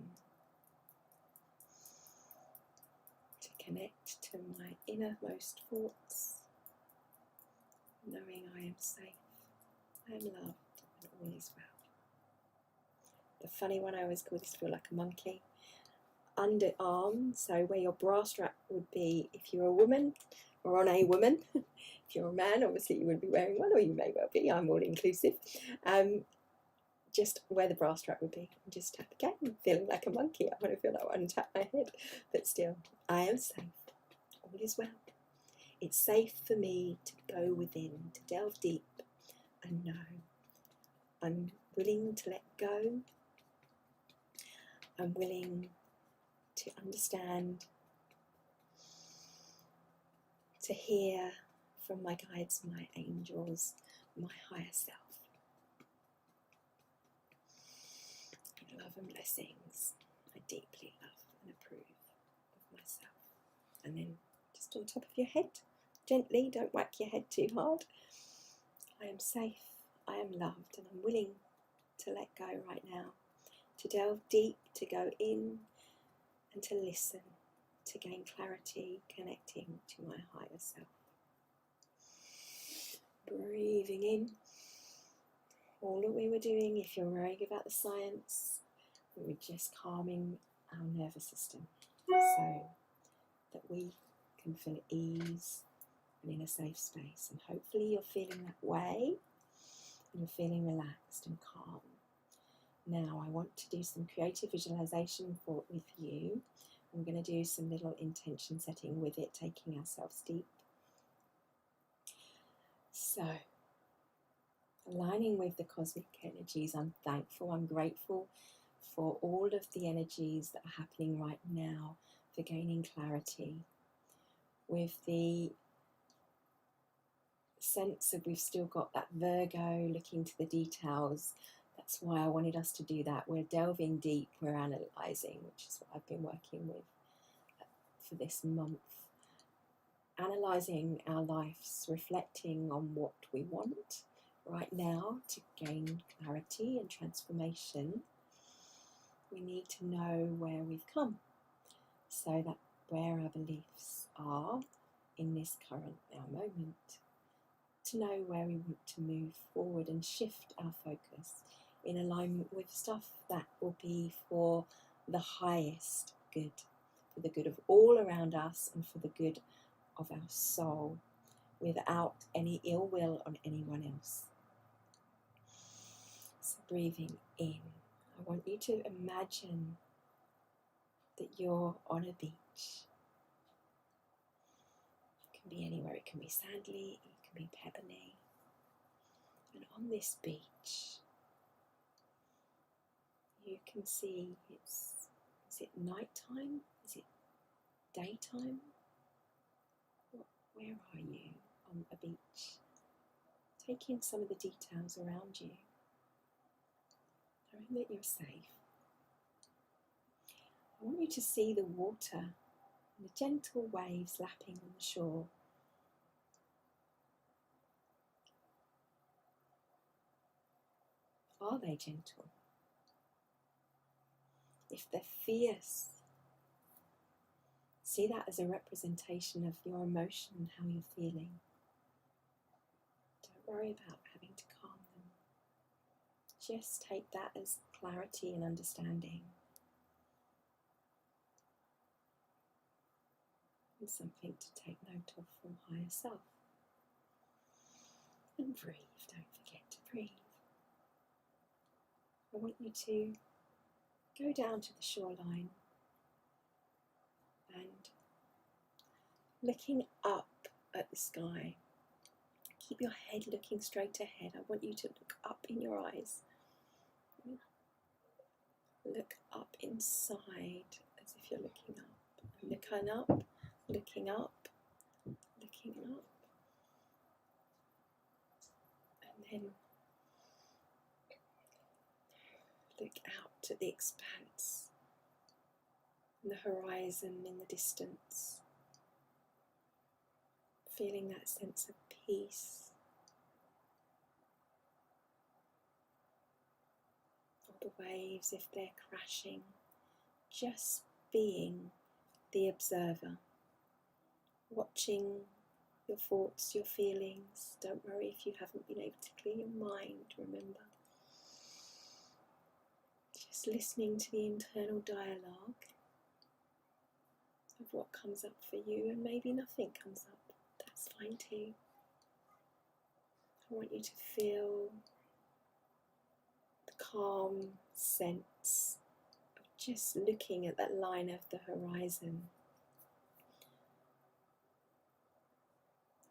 To connect to my innermost thoughts. Knowing I am safe. I am loved and all is well. The funny one, I always call this feel like a monkey. Underarm, so where your bra strap would be if you're a woman or on a woman. If you're a man, obviously you wouldn't be wearing one, or you may well be, I'm all inclusive. Just where the bra strap would be. And just tap again, feeling like a monkey. I want to feel that one, tap my head. But still, I am safe. All is well. It's safe for me to go within, to delve deep and know. I'm willing to let go. I'm willing to understand, to hear from my guides, my angels, my higher self. Love and blessings. I deeply love and approve of myself. And then just on top of your head, gently, don't whack your head too hard. I am safe, I am loved, and I'm willing to let go right now, to delve deep, to go in and to listen, to gain clarity, connecting to my higher self. Breathing in. All that we were doing, if you're worrying about the science, we were just calming our nervous system so that we can feel ease and in a safe space. And hopefully you're feeling that way and you're feeling relaxed and calm. Now I want to do some creative visualization with you. I'm going to do some little intention setting with it, taking ourselves deep. So, aligning with the cosmic energies, I'm thankful, I'm grateful for all of the energies that are happening right now, for gaining clarity, with the sense of we've still got that Virgo looking to the details. That's why I wanted us to do that. We're delving deep, we're analysing, which is what I've been working with for this month. Analysing our lives, reflecting on what we want right now to gain clarity and transformation. We need to know where we've come, so that where our beliefs are in this current now moment, to know where we want to move forward and shift our focus in alignment with stuff that will be for the highest good, for the good of all around us and for the good of our soul, without any ill will on anyone else. So breathing in, I want you to imagine that you're on a beach. It can be anywhere, it can be sandy, it can be pebbly. And on this beach, you can see is it nighttime? Is it daytime? Where are you on a beach? Take in some of the details around you, knowing that you're safe. I want you to see the water and the gentle waves lapping on the shore. Are they gentle? If they're fierce, see that as a representation of your emotion and how you're feeling. Don't worry about having to calm them. Just take that as clarity and understanding. And something to take note of from higher self. And breathe, don't forget to breathe. I want you to go down to the shoreline and looking up at the sky. Keep your head looking straight ahead. I want you to look up in your eyes. Look up inside as if you're looking up. Looking up, looking up, looking up. And then look out at the expanse and the horizon in the distance. Feeling that sense of peace. Or the waves, if they're crashing, just being the observer. Watching your thoughts, your feelings. Don't worry if you haven't been able to clear your mind, remember. Just listening to the internal dialogue of what comes up for you, and maybe nothing comes up. That's fine too. I want you to feel the calm sense of just looking at that line of the horizon.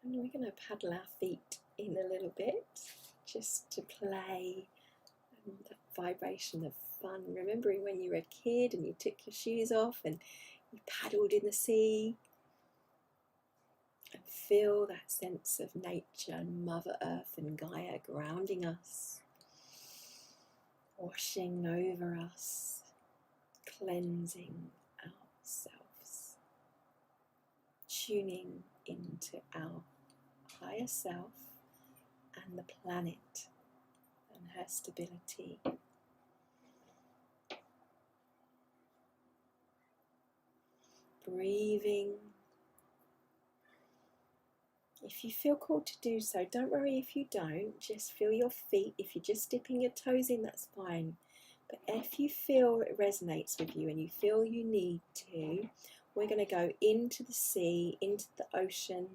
And we're going to paddle our feet in a little bit, just to play that vibration of fun. Remembering when you were a kid and you took your shoes off and you paddled in the sea. And feel that sense of nature and Mother Earth and Gaia grounding us, washing over us, cleansing ourselves, tuning into our higher self and the planet and her stability. Breathing. If you feel called to do so, don't worry if you don't. Just feel your feet. If you're just dipping your toes in, that's fine. But if you feel it resonates with you and you feel you need to, we're going to go into the sea, into the ocean.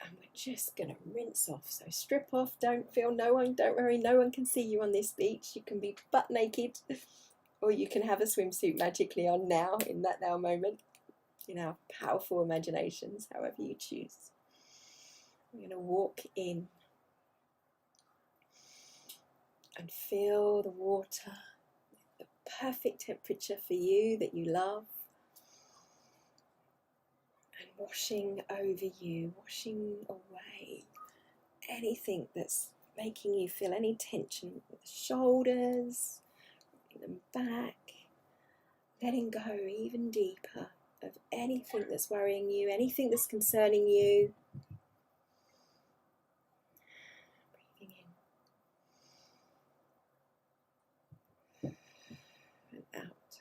And we're just going to rinse off. So strip off, don't worry, no one can see you on this beach. You can be butt naked, or you can have a swimsuit magically on now, in that now moment. In our powerful imaginations, however you choose. We're going to walk in and feel the water, the perfect temperature for you that you love, and washing over you, washing away anything that's making you feel any tension with the shoulders, bring them back, letting go even deeper of anything that's worrying you, anything that's concerning you. Breathing in and out.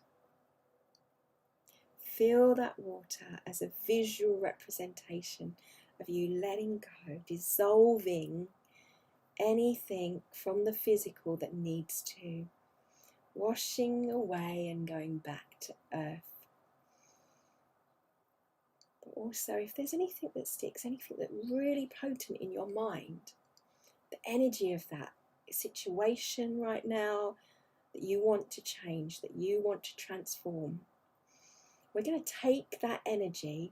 Feel that water as a visual representation of you letting go, dissolving anything from the physical that needs to, washing away and going back to earth. But also, if there's anything that sticks, anything that's really potent in your mind, the energy of that situation right now that you want to change, that you want to transform, we're going to take that energy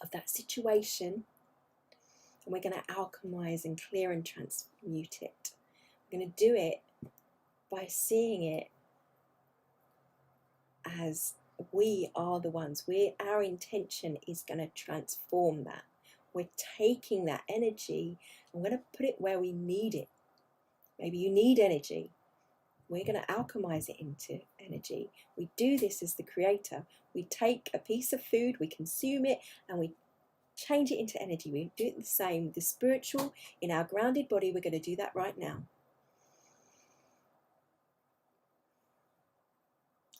of that situation and we're going to alchemize and clear and transmute it. We're going to do it by seeing it as we are the ones. Our intention is going to transform that. We're taking that energy and we're going to put it where we need it. Maybe you need energy. We're going to alchemize it into energy. We do this as the creator. We take a piece of food, we consume it, and we change it into energy. We do it the same with the spiritual in our grounded body. We're going to do that right now.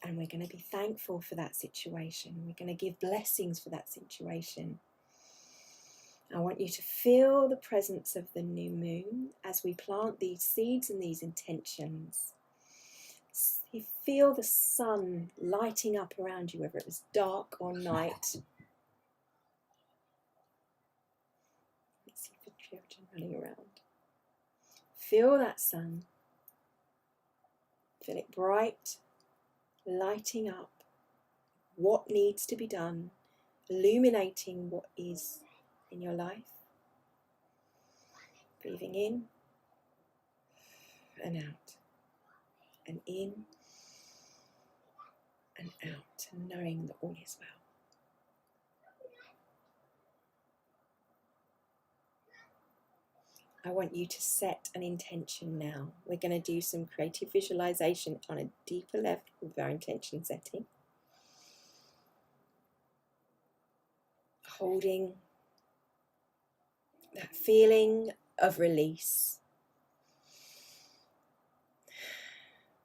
And we're going to be thankful for that situation. We're going to give blessings for that situation. I want you to feel the presence of the new moon as we plant these seeds and these intentions. You feel the sun lighting up around you, whether it was dark or night. Let's see the children running around. Feel that sun. Feel it bright, lighting up what needs to be done, illuminating what is in your life. Breathing in and out, and in and out, and knowing that all is well. I want you to set an intention now. We're going to do some creative visualization on a deeper level with our intention setting. Holding that feeling of release.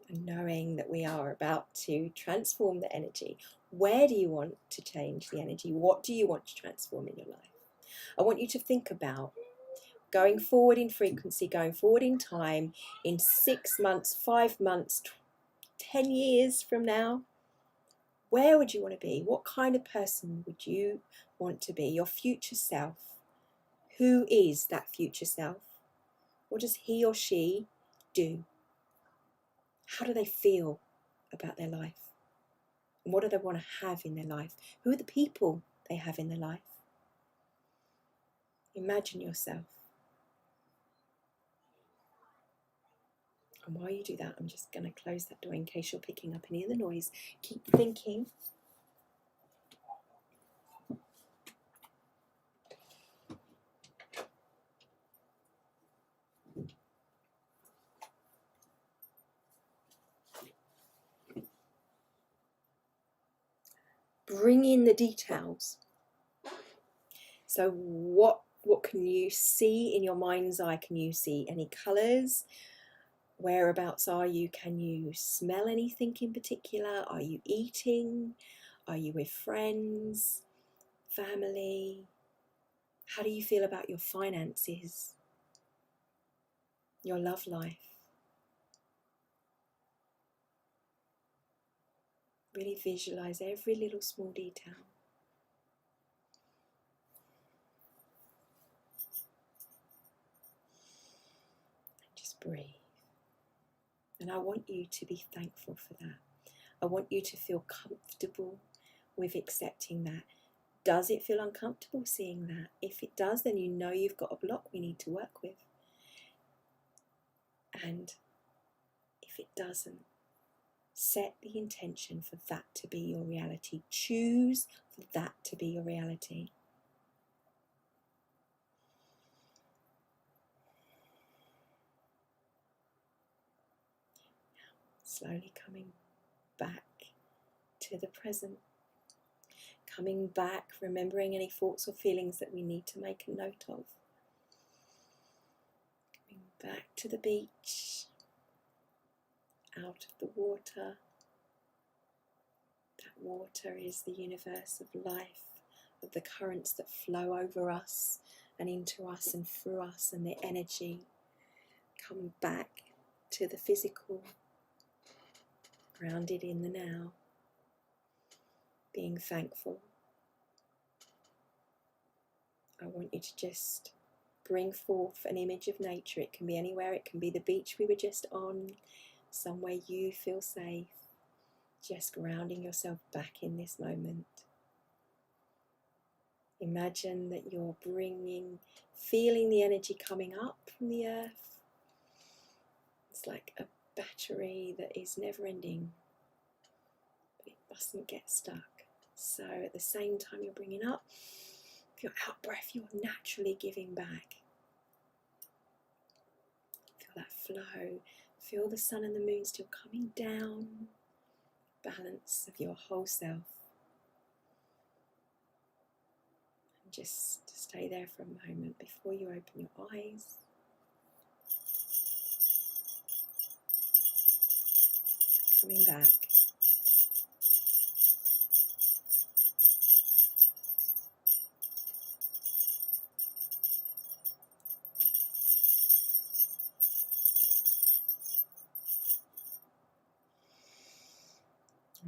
And knowing that we are about to transform the energy. Where do you want to change the energy? What do you want to transform in your life? I want you to think about going forward in frequency, going forward in time, in 6 months, 5 months, 10 years from now. Where would you want to be? What kind of person would you want to be? Your future self. Who is that future self? What does he or she do? How do they feel about their life? And what do they want to have in their life? Who are the people they have in their life? Imagine yourself. And while you do that, I'm just going to close that door in case you're picking up any of the noise. Keep thinking. Bring in the details. So what can you see in your mind's eye? Can you see any colours? Whereabouts are you? Can you smell anything in particular? Are you eating? Are you with friends, family? How do you feel about your finances, your love life? Really visualize every little small detail. And just breathe. And I want you to be thankful for that. I want you to feel comfortable with accepting that. Does it feel uncomfortable seeing that? If it does, then you know you've got a block we need to work with. And if it doesn't, set the intention for that to be your reality. Choose for that to be your reality. Slowly coming back to the present. Coming back, remembering any thoughts or feelings that we need to make a note of. Coming back to the beach, out of the water. That water is the universe of life, of the currents that flow over us and into us and through us, and the energy. Come back to the physical, grounded in the now, being thankful. I want you to just bring forth an image of nature. It can be anywhere. It can be the beach we were just on, somewhere you feel safe. Just grounding yourself back in this moment. Imagine that you're feeling the energy coming up from the earth. It's like a battery that is never ending, but it mustn't get stuck. So at the same time you're bringing up, with your out breath, you're naturally giving back. Feel that flow. Feel the sun and the moon still coming down. Balance of your whole self. And just stay there for a moment before you open your eyes. Coming back.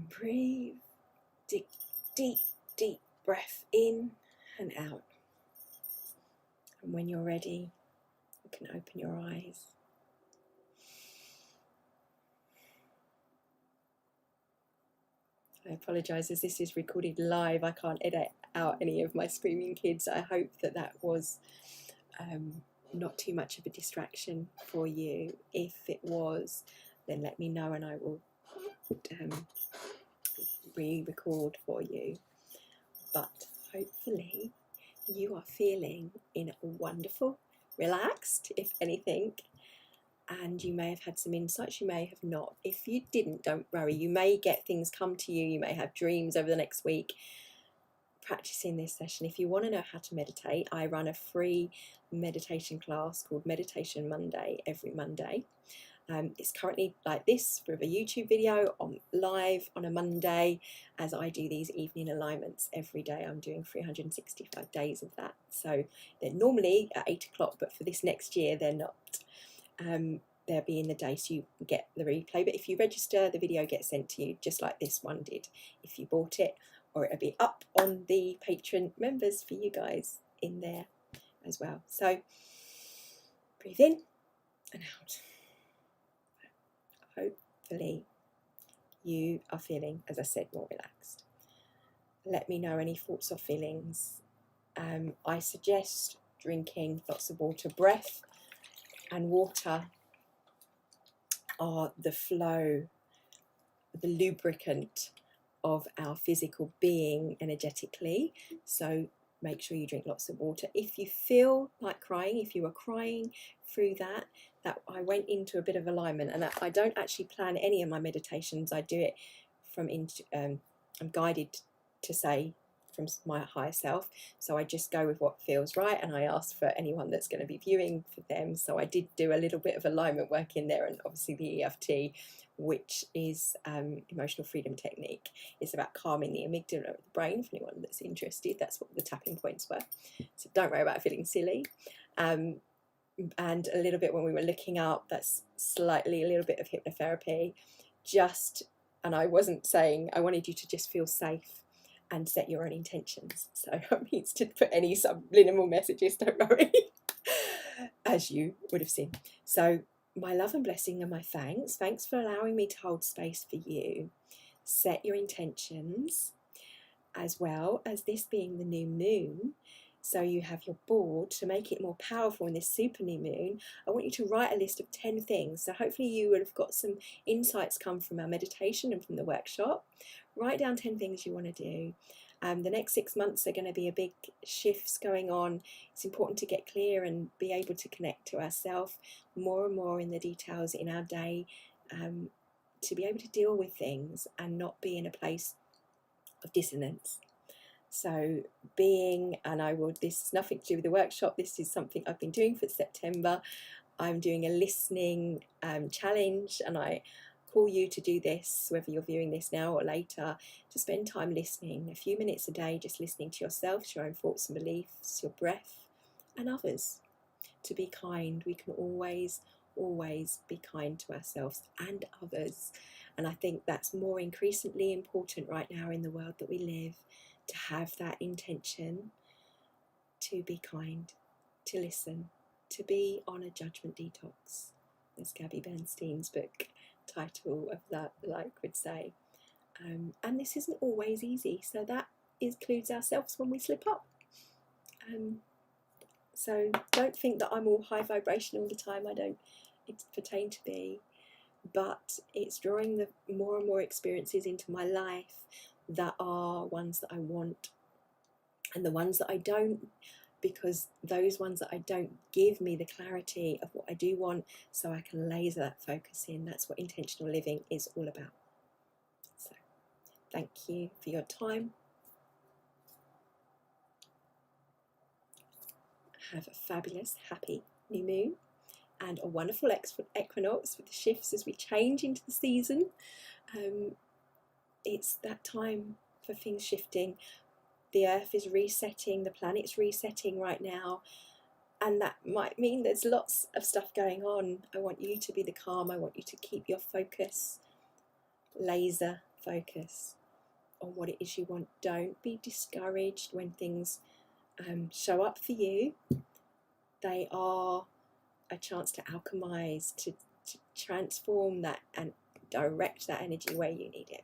And breathe. Deep, deep, deep breath in and out. And when you're ready, you can open your eyes. I apologise, as this is recorded live, I can't edit out any of my screaming kids. I hope that that was not too much of a distraction for you. If it was, then let me know and I will re-record for you. But hopefully you are feeling wonderful, relaxed, if anything, and you may have had some insights, you may have not. If you didn't, don't worry, you may get things come to you, you may have dreams over the next week practicing this session. If you want to know how to meditate, I run a free meditation class called Meditation Monday every Monday. It's currently like this for a YouTube video on live on a Monday, as I do these evening alignments every day. I'm doing 365 days of that, so they're normally at 8 o'clock, but for this next year they're not. They'll be in the day, so you get the replay. But if you register, the video gets sent to you just like this one did if you bought it, or it'll be up on the Patron members for you guys in there as well. So breathe in and out. Hopefully you are feeling, as I said, more relaxed. Let me know any thoughts or feelings. I suggest drinking lots of water. Breath and water are the flow, the lubricant of our physical being energetically. So make sure you drink lots of water. If you feel like crying, if you are crying through that I went into a bit of alignment, and I don't actually plan any of my meditations. I do it from I'm guided to say from my higher self, so I just go with what feels right, and I ask for anyone that's going to be viewing for them. So I did do a little bit of alignment work in there, and obviously the EFT, which is emotional freedom technique. It's about calming the amygdala of the brain, for anyone that's interested. That's what the tapping points were, so don't worry about feeling silly. And a little bit when we were looking up, that's slightly a little bit of hypnotherapy, and I wasn't saying, I wanted you to just feel safe and set your own intentions. So I means to put any subliminal messages, don't worry, as you would have seen. So my love and blessing and my thanks for allowing me to hold space for you. Set your intentions, as well as this being the new moon. So you have your board to make it more powerful in this super new moon. I want you to write a list of 10 things. So hopefully you would have got some insights come from our meditation and from the workshop. Write down 10 things you want to do. The next 6 months are going to be a big shifts going on. It's important to get clear and be able to connect to ourselves more and more in the details in our day, to be able to deal with things and not be in a place of dissonance. So this is nothing to do with the workshop, this is something I've been doing for September. I'm doing a listening challenge, and I call you to do this, whether you're viewing this now or later, to spend time listening, a few minutes a day, just listening to yourself, to your own thoughts and beliefs, your breath, and others. To be kind. We can always be kind to ourselves and others. And I think that's more increasingly important right now in the world that we live, to have that intention to be kind, to listen, to be on a judgment detox, as Gabby Bernstein's book title of that would say. And this isn't always easy, so that includes ourselves when we slip up. So don't think that I'm all high vibration all the time. I don't pertain to be, but it's drawing the more and more experiences into my life that are ones that I want, and the ones that I don't, because those ones that I don't give me the clarity of what I do want, so I can laser that focus in. That's what intentional living is all about. So thank you for your time. Have a fabulous, happy new moon and a wonderful equinox with the shifts as we change into the season. It's that time for things shifting. The earth is resetting, the planet's resetting right now, and that might mean there's lots of stuff going on. I want you to be the calm, I want you to keep your focus, laser focus on what it is you want. Don't be discouraged when things show up for you. They are a chance to alchemize, to transform that and direct that energy where you need it.